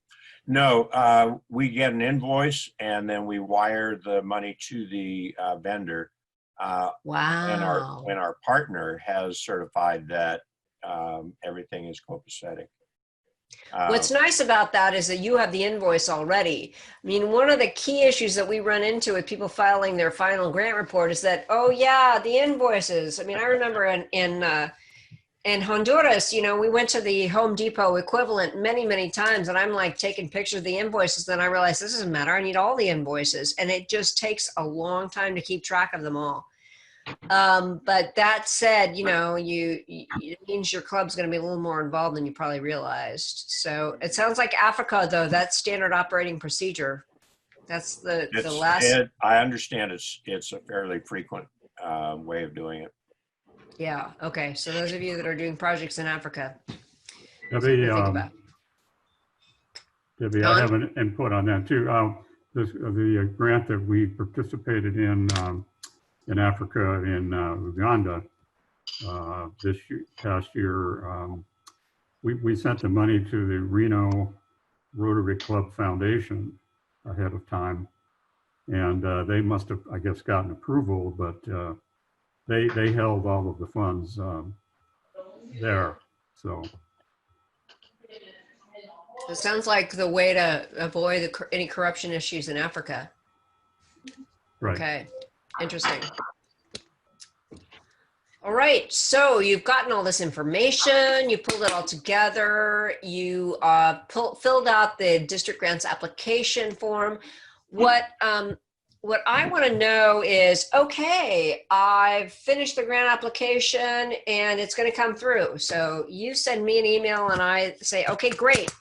No, we get an invoice and then we wire the money to the vendor. Wow. When our partner has certified that everything is copacetic. What's nice about that is that you have the invoice already. I mean, one of the key issues that we run into with people filing their final grant report is that, oh yeah, the invoices. I mean, I remember in Honduras, you know, we went to the Home Depot equivalent many, many times, and I'm like taking pictures of the invoices. Then I realized this doesn't matter. I need all the invoices, and it just takes a long time to keep track of them all. But that said, you know, it means your club's going to be a little more involved than you probably realized. So it sounds like Africa, though, that's standard operating procedure. That's the last. I understand it's a fairly frequent way of doing it. Yeah. Okay. So those of you that are doing projects in Africa, Debbie, I have an input on that too. The grant that we participated in Africa, in Uganda, this past year, we sent the money to the Reno Rotary Club Foundation ahead of time, and they must have, I guess, gotten approval, but they held all of the funds there. So it sounds like the way to avoid any corruption issues in Africa. Right. Okay, interesting. All right, so you've gotten all this information, you pulled it all together, you filled out the district grants application form. What I want to know is, okay, I've finished the grant application and it's going to come through. So you send me an email and I say, okay, great,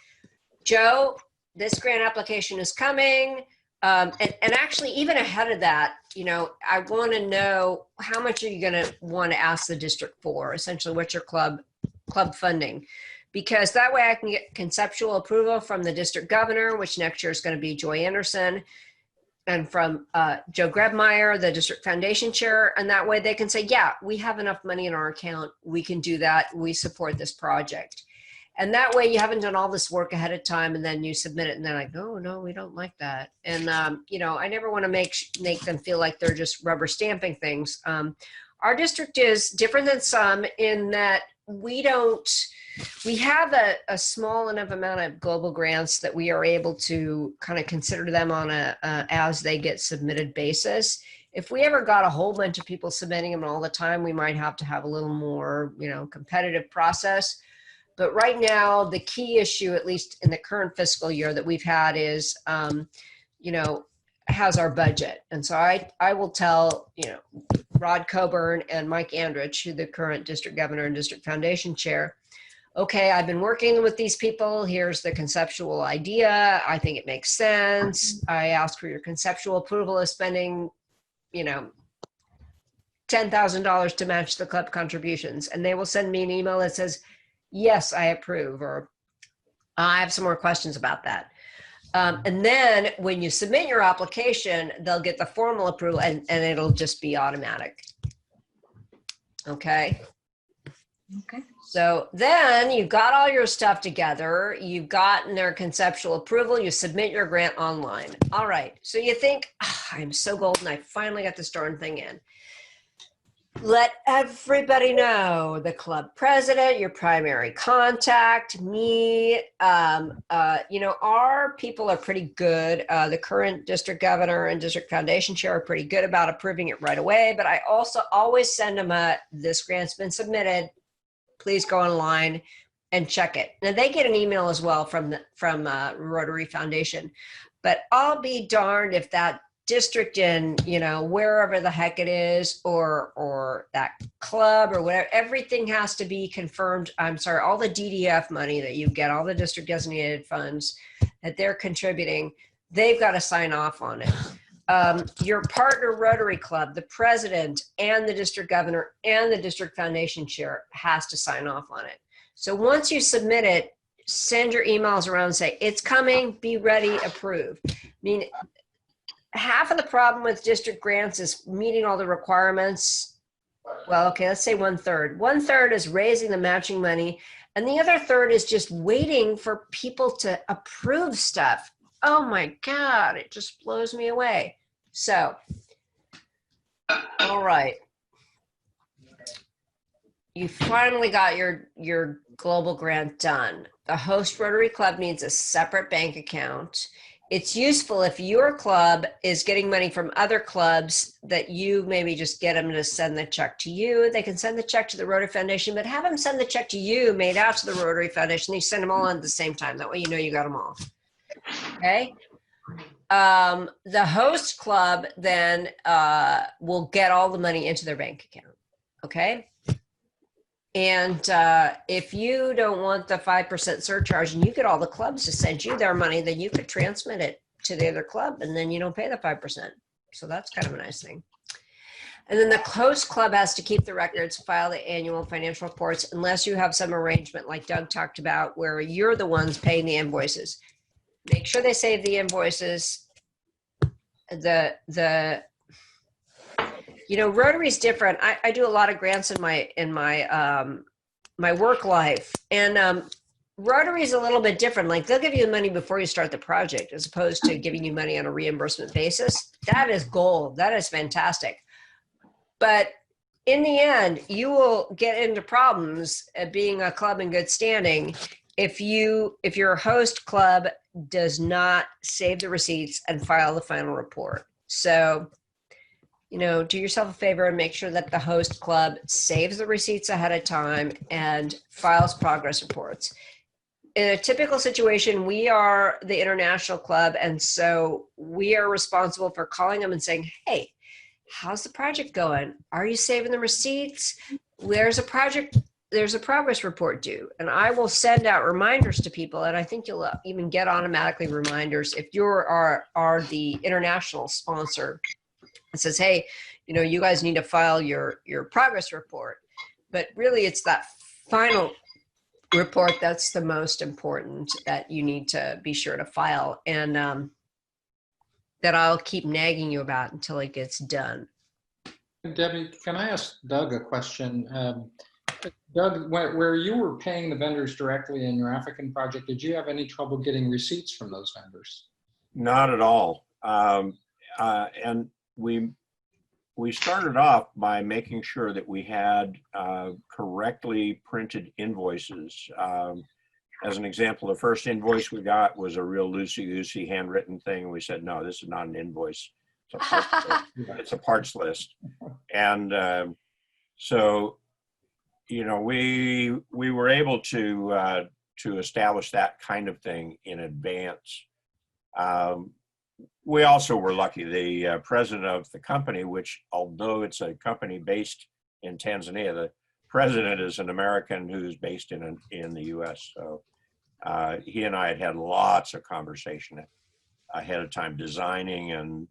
Joe, this grant application is coming. And actually, even ahead of that, you know, I want to know how much are you going to want to ask the district for? Essentially, what's your club funding? Because that way I can get conceptual approval from the district governor, which next year is going to be Joy Anderson, and from Joe Grebmeyer, the district foundation chair. And that way they can say, yeah, we have enough money in our account. We can do that. We support this project. And that way you haven't done all this work ahead of time and then you submit it and they're like, oh, no, we don't like that. And, you know, I never want to make them feel like they're just rubber stamping things. Our district is different than some in that we have a small enough amount of global grants that we are able to kind of consider them on a as they get submitted basis. If we ever got a whole bunch of people submitting them all the time, we might have to have a little more, you know, competitive process. But right now, the key issue, at least in the current fiscal year that we've had, is, you know, how's our budget? And so I will tell, you know, Rod Coburn and Mike Andrich, who the current district governor and district foundation chair, okay, I've been working with these people. Here's the conceptual idea. I think it makes sense. I ask for your conceptual approval of spending, you know, $10,000 to match the club contributions. And they will send me an email that says, yes, I approve, or I have some more questions about that. And then when you submit your application, they'll get the formal approval and it'll just be automatic. Okay. Okay. So then you've got all your stuff together. You've gotten their conceptual approval. You submit your grant online. All right. So you think, oh, I'm so golden. I finally got this darn thing in. let everybody know, the club president, your primary contact, me. Our people are pretty good. The current district governor and district foundation chair are pretty good about approving it right away. But I also always send them this grant's been submitted. Please go online and check it. Now they get an email as well from Rotary Foundation. But I'll be darned if that district in, wherever the heck it is, or that club or whatever, everything has to be confirmed. I'm sorry, all the DDF money that you get, all the district designated funds that they're contributing, they've got to sign off on it. Your partner Rotary Club, the president and the district governor and the district foundation chair has to sign off on it. So once you submit it, send your emails around and say, it's coming, be ready, approved. I mean, half of the problem with district grants is meeting all the requirements. Well, okay, let's say 1/3. 1/3 is raising the matching money, and the other third is just waiting for people to approve stuff. Oh my God, it just blows me away. So, all right. You finally got your global grant done. The host Rotary Club needs a separate bank account. It's useful if your club is getting money from other clubs that you maybe just get them to send the check to you. They can send the check to the Rotary Foundation, but have them send the check to you made out to the Rotary Foundation. You send them all in at the same time. That way you know you got them all. Okay? The host club then will get all the money into their bank account. Okay? And if you don't want the 5% surcharge and you get all the clubs to send you their money, then you could transmit it to the other club and then you don't pay the 5%. So that's kind of a nice thing. And then the host club has to keep the records, file the annual financial reports, unless you have some arrangement like Doug talked about where you're the ones paying the invoices. Make sure they save the invoices. Rotary's different. I do a lot of grants in my work life, and Rotary's a little bit different. Like they'll give you money before you start the project, as opposed to giving you money on a reimbursement basis. That is gold. That is fantastic. But in the end, you will get into problems at being a club in good standing if your host club does not save the receipts and file the final report. So, do yourself a favor and make sure that the host club saves the receipts ahead of time and files progress reports. In a typical situation, we are the international club, and so we are responsible for calling them and saying, hey, how's the project going? Are you saving the receipts? There's a progress report due. And I will send out reminders to people, and I think you'll even get automatically reminders if you are the international sponsor. It says, hey, you guys need to file your progress report. But really, it's that final report that's the most important that you need to be sure to file, and that I'll keep nagging you about until it gets done. Debbie, can I ask Doug a question? Doug, where you were paying the vendors directly in your African project, did you have any trouble getting receipts from those vendors? Not at all. And we started off by making sure that we had correctly printed invoices. As an example, the first invoice we got was a real loosey-goosey handwritten thing. We said, no, this is not an invoice. It's a parts list. It's a parts list. And so, we were able to establish that kind of thing in advance. We also were lucky. The president of the company, which although it's a company based in Tanzania, the president is an American who's based in the US. So he and I had lots of conversation ahead of time, designing and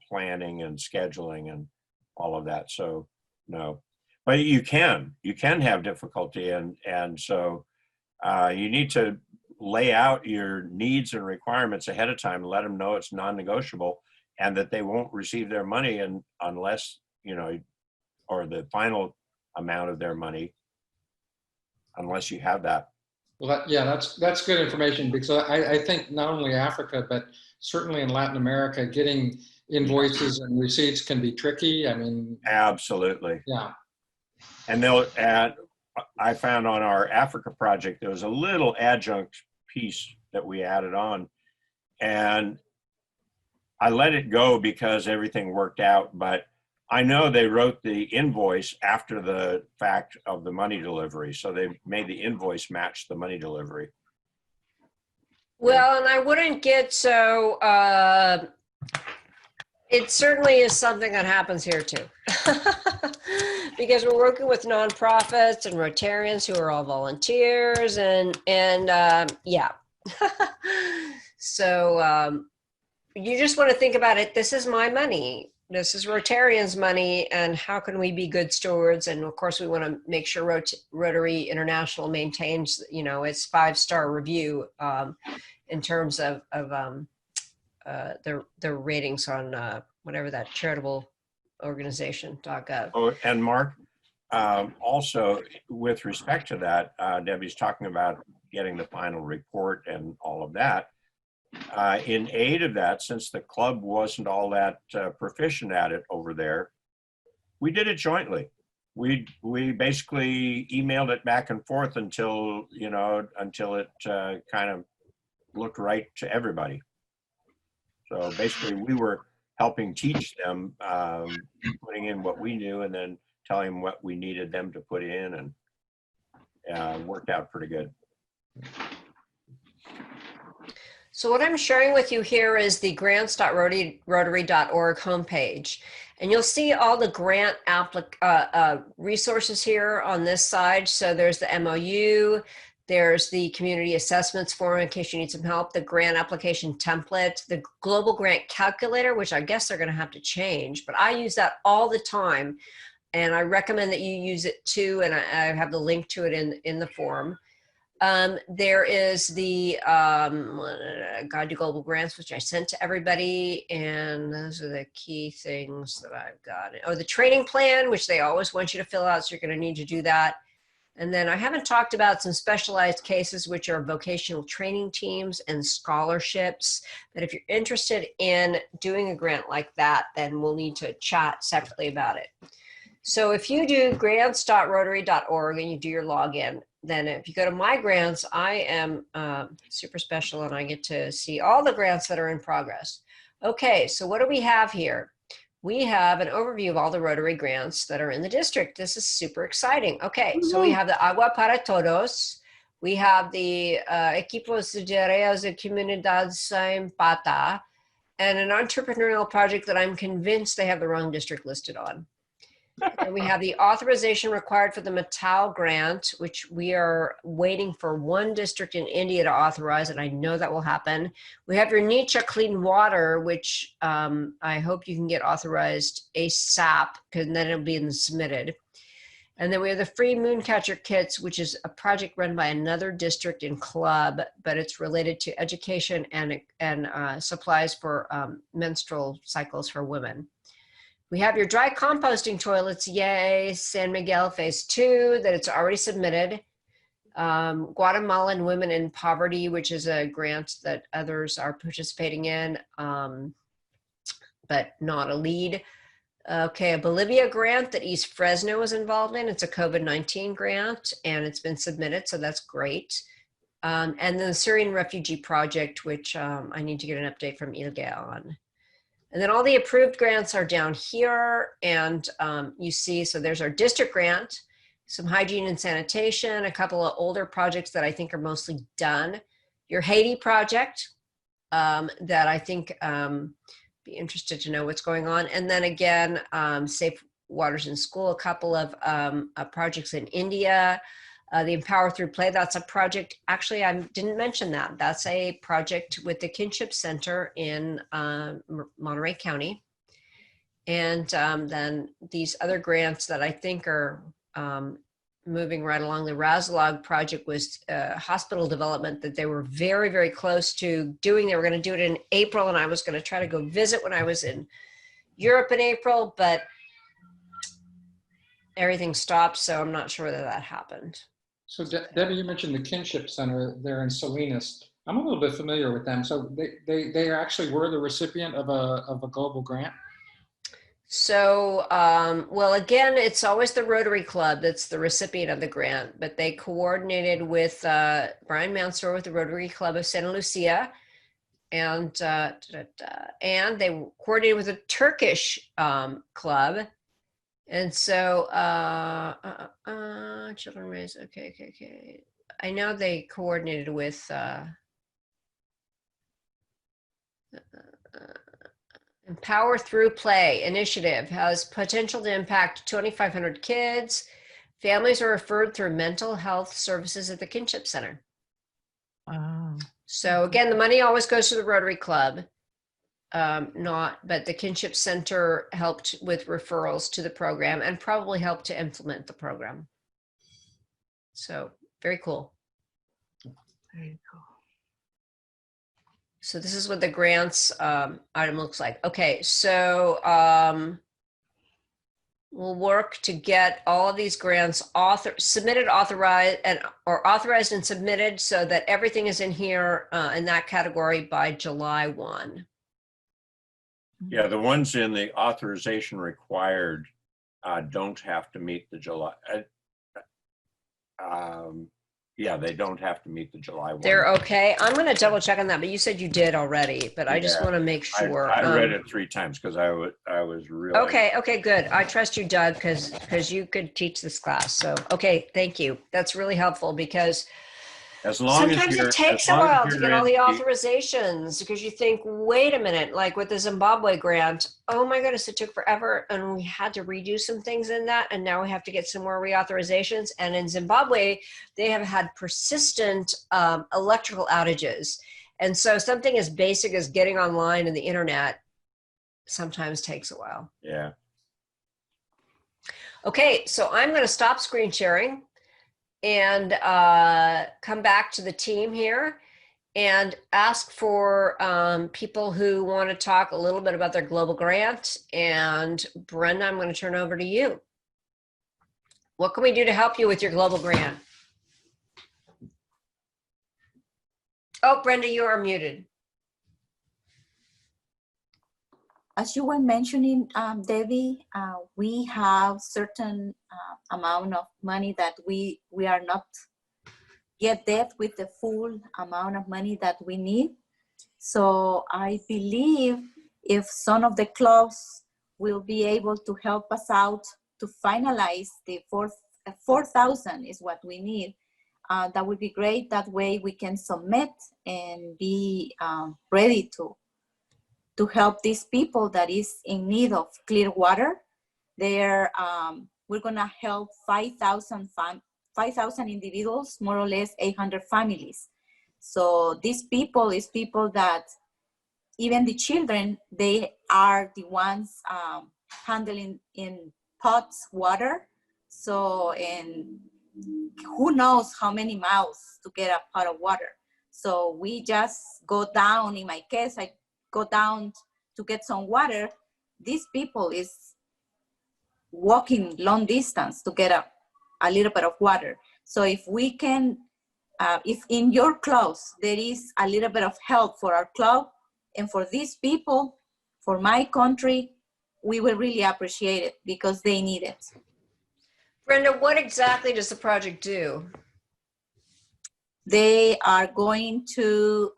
planning and scheduling and all of that. So no, but you can have difficulty. And so you need to lay out your needs and requirements ahead of time and let them know it's non-negotiable and that they won't receive their money unless, or the final amount of their money, unless you have that. Well, that's good information, because I think not only Africa, but certainly in Latin America, getting invoices and receipts can be tricky. I mean, absolutely. Yeah. And I found on our Africa project, there was a little adjunct piece that we added on, and I let it go because everything worked out, but I know they wrote the invoice after the fact of the money delivery. So they made the invoice match the money delivery. Well, and I wouldn't get so, it certainly is something that happens here too. Because we're working with nonprofits and Rotarians who are all volunteers and yeah. So you just want to think about it. This is my money. This is Rotarians' money, and how can we be good stewards? And of course, we want to make sure Rotary International maintains, you know, its 5-star review in terms of their ratings on whatever that charitable organization.gov. Oh, and Mark, also with respect to that, Debbie's talking about getting the final report and all of that. In aid of that, since the club wasn't all that proficient at it over there, we did it jointly. We basically emailed it back and forth until it kind of looked right to everybody. So basically, we were helping teach them, putting in what we knew, and then telling them what we needed them to put in, and worked out pretty good. So what I'm sharing with you here is the grants.rotary.org homepage. And you'll see all the grant resources here on this side. So there's the MOU, there's the community assessments form in case you need some help, the grant application template, the global grant calculator, which I guess they're gonna have to change, but I use that all the time. And I recommend that you use it too. And I have the link to it in the form. There is the Guide to Global Grants, which I sent to everybody, and those are the key things that I've got. Oh, the training plan, which they always want you to fill out, so you're going to need to do that. And then I haven't talked about some specialized cases, which are vocational training teams and scholarships. But if you're interested in doing a grant like that, then we'll need to chat separately about it. So if you do grants.rotary.org and you do your login, then if you go to my grants, I am super special and I get to see all the grants that are in progress. Okay, so what do we have here? We have an overview of all the Rotary grants that are in the district. This is super exciting. Okay, so we have the Agua para Todos. We have the Equipos de Areas de Comunidad Sin Pata, and an entrepreneurial project that I'm convinced they have the wrong district listed on. And we have the authorization required for the Matau grant, which we are waiting for one district in India to authorize, and I know that will happen. We have your Nietzsche Clean Water, which I hope you can get authorized ASAP, because then it'll be submitted. And then we have the free Mooncatcher kits, which is a project run by another district and club, but it's related to education and supplies for menstrual cycles for women. We have your dry composting toilets, yay, San Miguel Phase 2, that it's already submitted. Guatemalan Women in Poverty, which is a grant that others are participating in, but not a lead. Okay, a Bolivia grant that East Fresno is involved in. It's a COVID-19 grant, and it's been submitted, so that's great. And then the Syrian Refugee Project, which I need to get an update from Ilge on. And then all the approved grants are down here, and you see, so there's our district grant, some hygiene and sanitation, a couple of older projects that I think are mostly done. Your Haiti project that I think be interested to know what's going on. And then again, Safe Waters in School, a couple of projects in India. The Empower Through Play, that's a project, actually I didn't mention that. That's a project with the Kinship Center in Monterey County. And then these other grants that I think are moving right along. The Razalog project was hospital development that they were very, very close to doing. They were going to do it in April, and I was going to try to go visit when I was in Europe in April, but everything stopped, so I'm not sure whether that happened. So Debbie, you mentioned the Kinship Center there in Salinas. I'm a little bit familiar with them. So they actually were the recipient of a global grant? So, well, again, it's always the Rotary Club that's the recipient of the grant, but they coordinated with Brian Mansour with the Rotary Club of Santa Lucia, and and they coordinated with a Turkish club, and so children raised. Okay. I know they coordinated with. Empower Through Play initiative has potential to impact 2,500 kids. Families are referred through mental health services at the Kinship Center. Wow. So again, the money always goes to the Rotary Club, but the Kinship Center helped with referrals to the program and probably helped to implement the program. So very cool. Very cool. So this is what the grants item looks like. Okay, so we'll work to get all of these grants submitted, authorized, or authorized and submitted so that everything is in here in that category by July 1. Yeah, the ones in the authorization required don't have to meet the July. Yeah, they don't have to meet the July 1. They're okay. I'm going to double check on that, but you said you did already, but I just Yeah. want to make sure. I read it 3 times because I was really. Okay, good. I trust you, Doug, because you could teach this class. So, okay, thank you. That's really helpful because As long as sometimes you're, it takes a while to get all the authorizations because you think, wait a minute, like with the Zimbabwe grant, oh my goodness, it took forever and we had to redo some things in that. And now we have to get some more reauthorizations. And in Zimbabwe, they have had persistent electrical outages. And so something as basic as getting online and the internet sometimes takes a while. Yeah. Okay, so I'm going to stop screen sharing and come back to the team here and ask for people who want to talk a little bit about their global grant. And Brenda, I'm going to turn over to you. What can we do to help you with your global grant? Oh, Brenda, you are muted. As you were mentioning, Debbie, we have certain amount of money that we are not yet debt with the full amount of money that we need. So I believe if some of the clubs will be able to help us out to finalize the 4,000 is what we need. That would be great. That way we can submit and be ready to help these people that is in need of clear water. We're gonna help 5,000 individuals, more or less 800 families. So these people is people that even the children, they are the ones handling in pots water. So, and who knows how many miles to get a pot of water. So we just go down, in my case, I go down to get some water. These people is walking long distance to get a little bit of water. So if we can, if in your clubs there is a little bit of help for our club and for these people, for my country, we will really appreciate it because they need it. Brenda, what exactly does the project do? They are going to,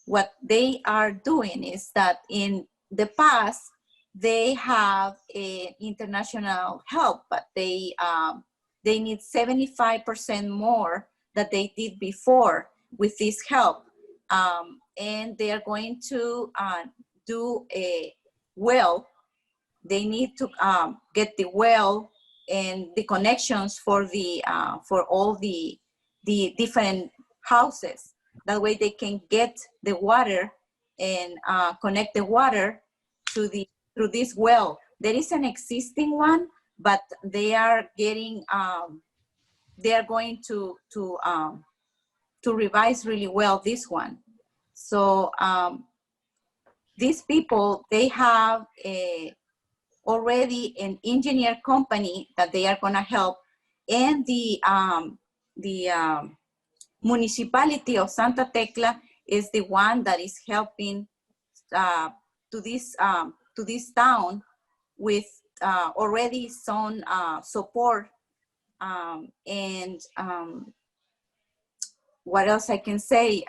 what they are doing is that in the past, they have international help, but they need 75% more that they did before with this help. And they are going to do a well. They need to get the well and the connections for the for all the different houses. That way they can get the water and connect the water to through this well. There is an existing one, but they are getting they are going to revise really well this one. So these people, they have already an engineer company that they are going to help, and the municipality of Santa Tecla is the one that is helping to this town with already some support. What else I can say?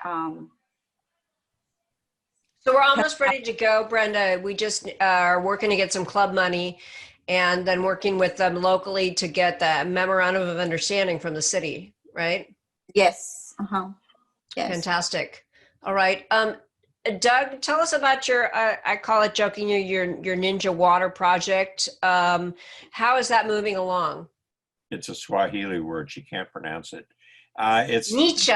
So we're almost ready to go, Brenda. We just are working to get some club money and then working with them locally to get the memorandum of understanding from the city, right? Yes. Yes. Fantastic. All right. Doug, tell us about your, I call it jokingly, your Ninja Water project. How is that moving along? It's a Swahili word. She can't pronounce it. It's Nietzsche.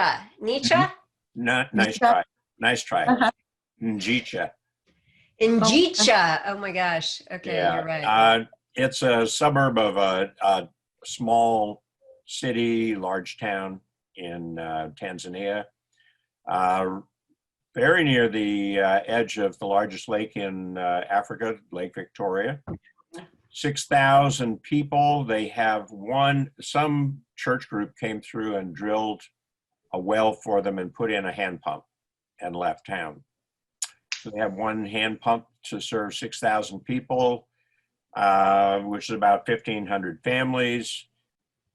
not nice try. Nice try. Njicha. Njicha. Oh my gosh. Okay, Yeah. you're right. It's a suburb of a small city, large town in Tanzania. Very near the edge of the largest lake in Africa, Lake Victoria. 6,000 people. They have some church group came through and drilled a well for them and put in a hand pump and left town. So they have one hand pump to serve 6,000 people, which is about 1,500 families.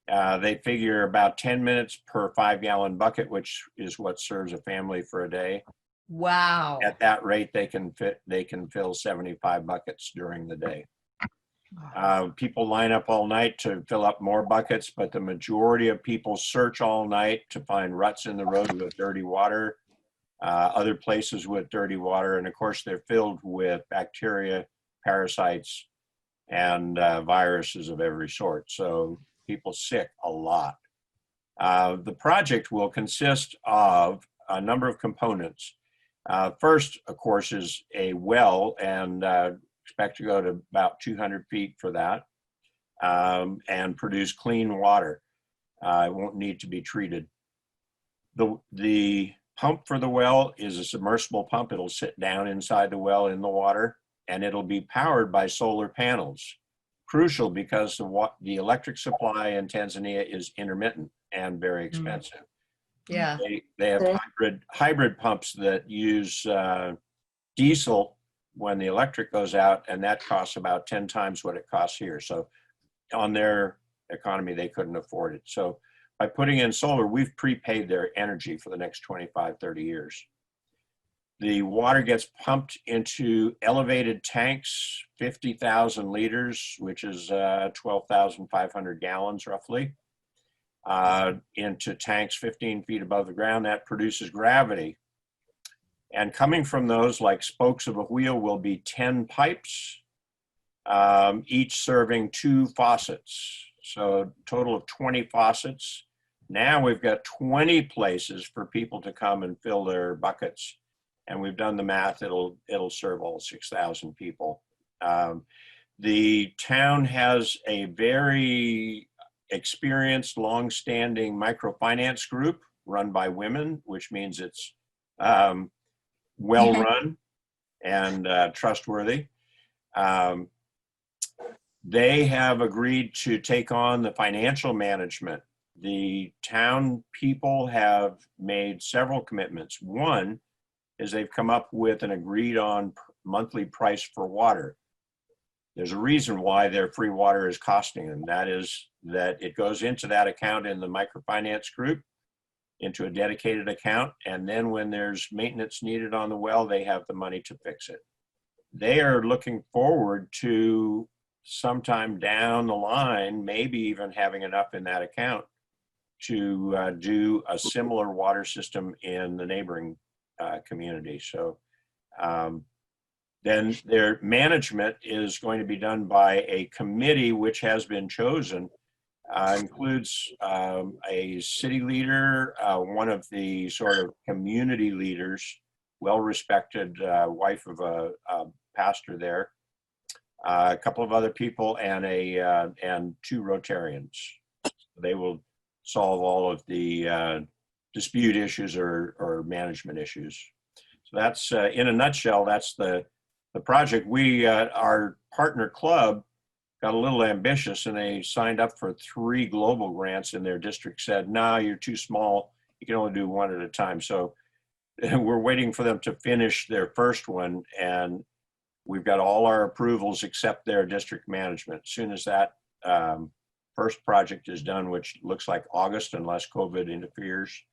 They figure about 10 minutes per 5-gallon bucket, which is what serves a family for a day. Wow. At that rate, they can fill 75 buckets during the day. People line up all night to fill up more buckets, but the majority of people search all night to find ruts in the road with dirty water, other places with dirty water, and of course they're filled with bacteria, parasites, and viruses of every sort. So people sick a lot. The project will consist of a number of components. First, of course, is a well, and expect to go to about 200 feet for that, and produce clean water. It won't need to be treated. The pump for the well is a submersible pump. It'll sit down inside the well in the water, and it'll be powered by solar panels. Crucial because the electric supply in Tanzania is intermittent and very expensive. Yeah. They have hybrid pumps that use diesel when the electric goes out, and that costs about 10 times what it costs here. So on their economy, they couldn't afford it. So by putting in solar, we've prepaid their energy for the next 25, 30 years. The water gets pumped into elevated tanks, 50,000 liters, which is 12,500 gallons roughly, into tanks 15 feet above the ground. That produces gravity. And coming from those, like spokes of a wheel, will be 10 pipes, each serving 2 faucets. So a total of 20 faucets. Now we've got 20 places for people to come and fill their buckets. And we've done the math, it'll serve all 6,000 people. The town has a very experienced, long-standing microfinance group run by women, which means it's well run and trustworthy. They have agreed to take on the financial management. The town people have made several commitments. One is they've come up with an agreed on monthly price for water. There's a reason why their free water is costing them. That is that it goes into that account in the microfinance group, into a dedicated account, and then when there's maintenance needed on the well, they have the money to fix it. They are looking forward to sometime down the line, maybe even having enough in that account to do a similar water system in the neighboring community. So then their management is going to be done by a committee which has been chosen. Includes a city leader, one of the sort of community leaders, well-respected wife of a pastor there, a couple of other people, and 2 Rotarians. They will solve all of the dispute issues or management issues. So that's, in a nutshell, that's the project. We, our partner club, got a little ambitious, and they signed up for 3 global grants, and their district said, "No, you're too small. You can only do one at a time." So we're waiting for them to finish their first one, and we've got all our approvals except their district management. As soon as that first project is done, which looks like August unless COVID interferes,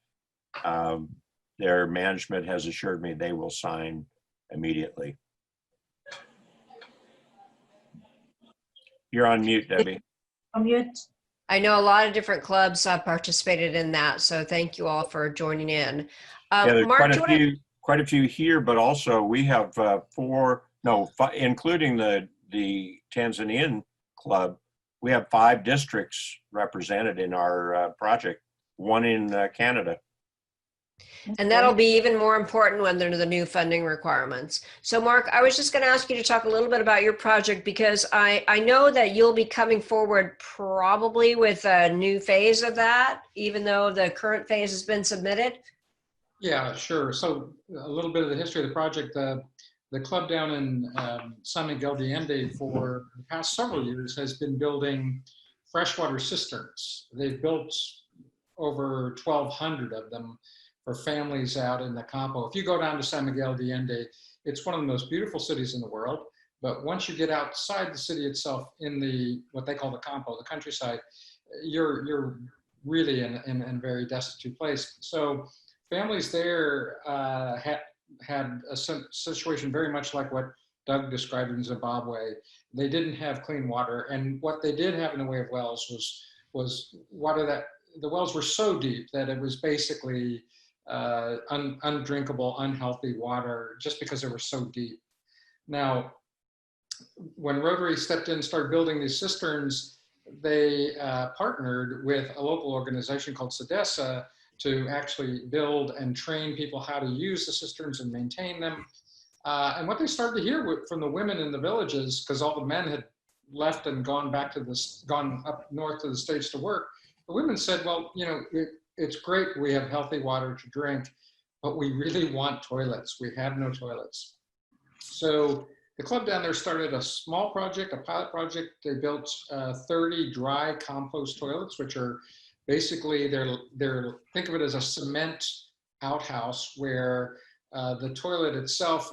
their management has assured me they will sign immediately. You're on mute, Debbie. On mute. I know a lot of different clubs participated in that, so thank you all for joining in. Yeah, there's Mark, quite a few here, but also we have including the Tanzanian club, we have 5 districts represented in our project, 1 in Canada. and that'll be even more important when there are the new funding requirements. So Mark, I was just going to ask you to talk a little bit about your project, because I know that you'll be coming forward probably with a new phase of that, even though the current phase has been submitted. Yeah, sure. So a little bit of the history of the project. The club down in San Miguel de Allende for the past several years has been building freshwater cisterns. They've built over 1,200 of them for families out in the Campo. If you go down to San Miguel de Allende, it's one of the most beautiful cities in the world. But once you get outside the city itself, in the what they call the Campo, the countryside, you're really in a very destitute place. So families there had a situation very much like what Doug described in Zimbabwe. They didn't have clean water, and what they did have in the way of wells was water that the wells were so deep that it was basically undrinkable, unhealthy water, just because they were so deep. Now, when Rotary stepped in and started building these cisterns, they partnered with a local organization called SEDESA to actually build and train people how to use the cisterns and maintain them. And what they started to hear from the women in the villages, because all the men had left and gone up north to the States to work, the women said, well, you know, it's great we have healthy water to drink, but we really want toilets. We have no toilets. So the club down there started a small project, a pilot project. They built 30 dry compost toilets, which are basically, think of it as a cement outhouse where the toilet itself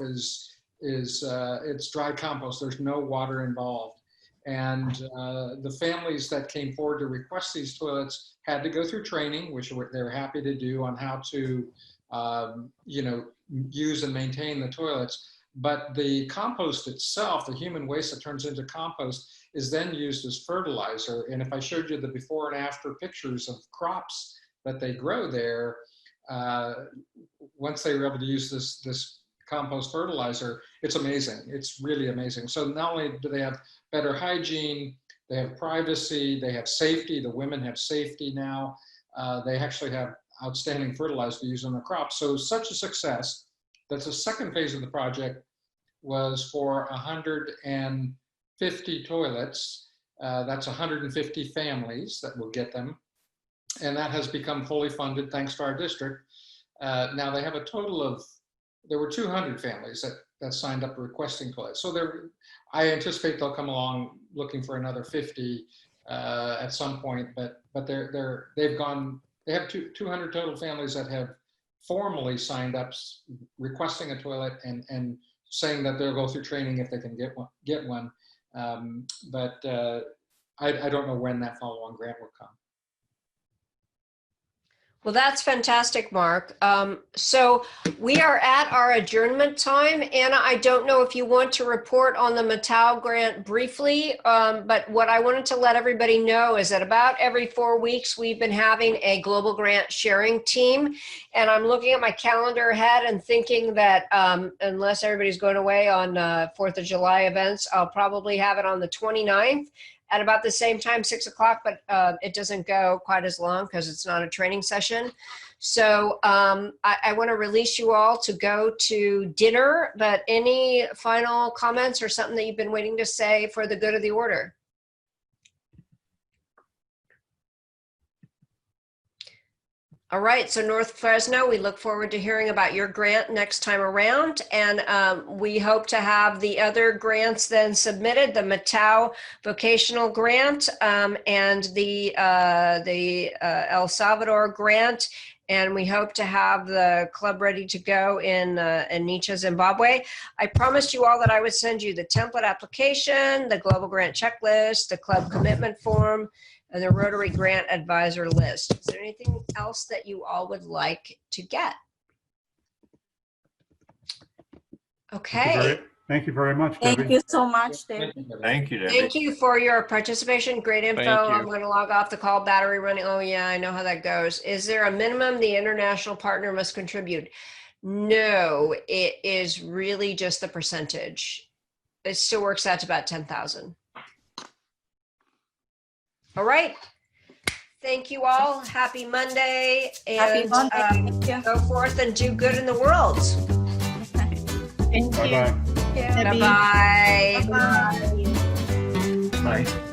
it's dry compost. There's no water involved. And the families that came forward to request these toilets had to go through training, which they're happy to do, on how to, use and maintain the toilets. But the compost itself, the human waste that turns into compost, is then used as fertilizer. And if I showed you the before and after pictures of crops that they grow there, once they were able to use this compost fertilizer, it's amazing. It's really amazing. So not only do they have better hygiene, they have privacy, they have safety. The women have safety now. They actually have outstanding fertilizer to use on the crops. So such a success that the second phase of the project was for 150 toilets. That's 150 families that will get them. And that has become fully funded thanks to our district. Now they have a total of, there were 200 families that signed up requesting toilets. So I anticipate they'll come along looking for another 50 at some point, but they have 200 total families that have formally signed up requesting a toilet and saying that they'll go through training if they can get one. But I don't know when that follow-on grant will come. Well, that's fantastic, Mark. So we are at our adjournment time. Anna, I don't know if you want to report on the Matau grant briefly, but what I wanted to let everybody know is that about every 4 weeks, we've been having a global grant sharing team. And I'm looking at my calendar ahead and thinking that unless everybody's going away on 4th of July events, I'll probably have it on the 29th. At about the same time, 6 o'clock, but it doesn't go quite as long because it's not a training session. So I want to release you all to go to dinner, but any final comments or something that you've been waiting to say for the good of the order? All right, so North Fresno, we look forward to hearing about your grant next time around. And we hope to have the other grants then submitted, the Matau Vocational Grant and the El Salvador Grant. And we hope to have the club ready to go in Nicha, Zimbabwe. I promised you all that I would send you the template application, the Global Grant Checklist, the club commitment form, and the Rotary Grant Advisor list. Is there anything else that you all would like to get? Okay. Thank you very much, Debbie. Thank you so much, Debbie. Thank you, Debbie. Thank you for your participation. Great info. Thank you. I'm going to log off the call. Battery running. Oh yeah, I know how that goes. Is there a minimum the international partner must contribute? No, it is really just the percentage. It still works out to about 10,000. All right. Thank you all. Happy Monday. Happy And Monday. Thank you. go forth and do good in the world. Thank you. Bye-bye. Debbie. Bye-bye. Bye. Bye.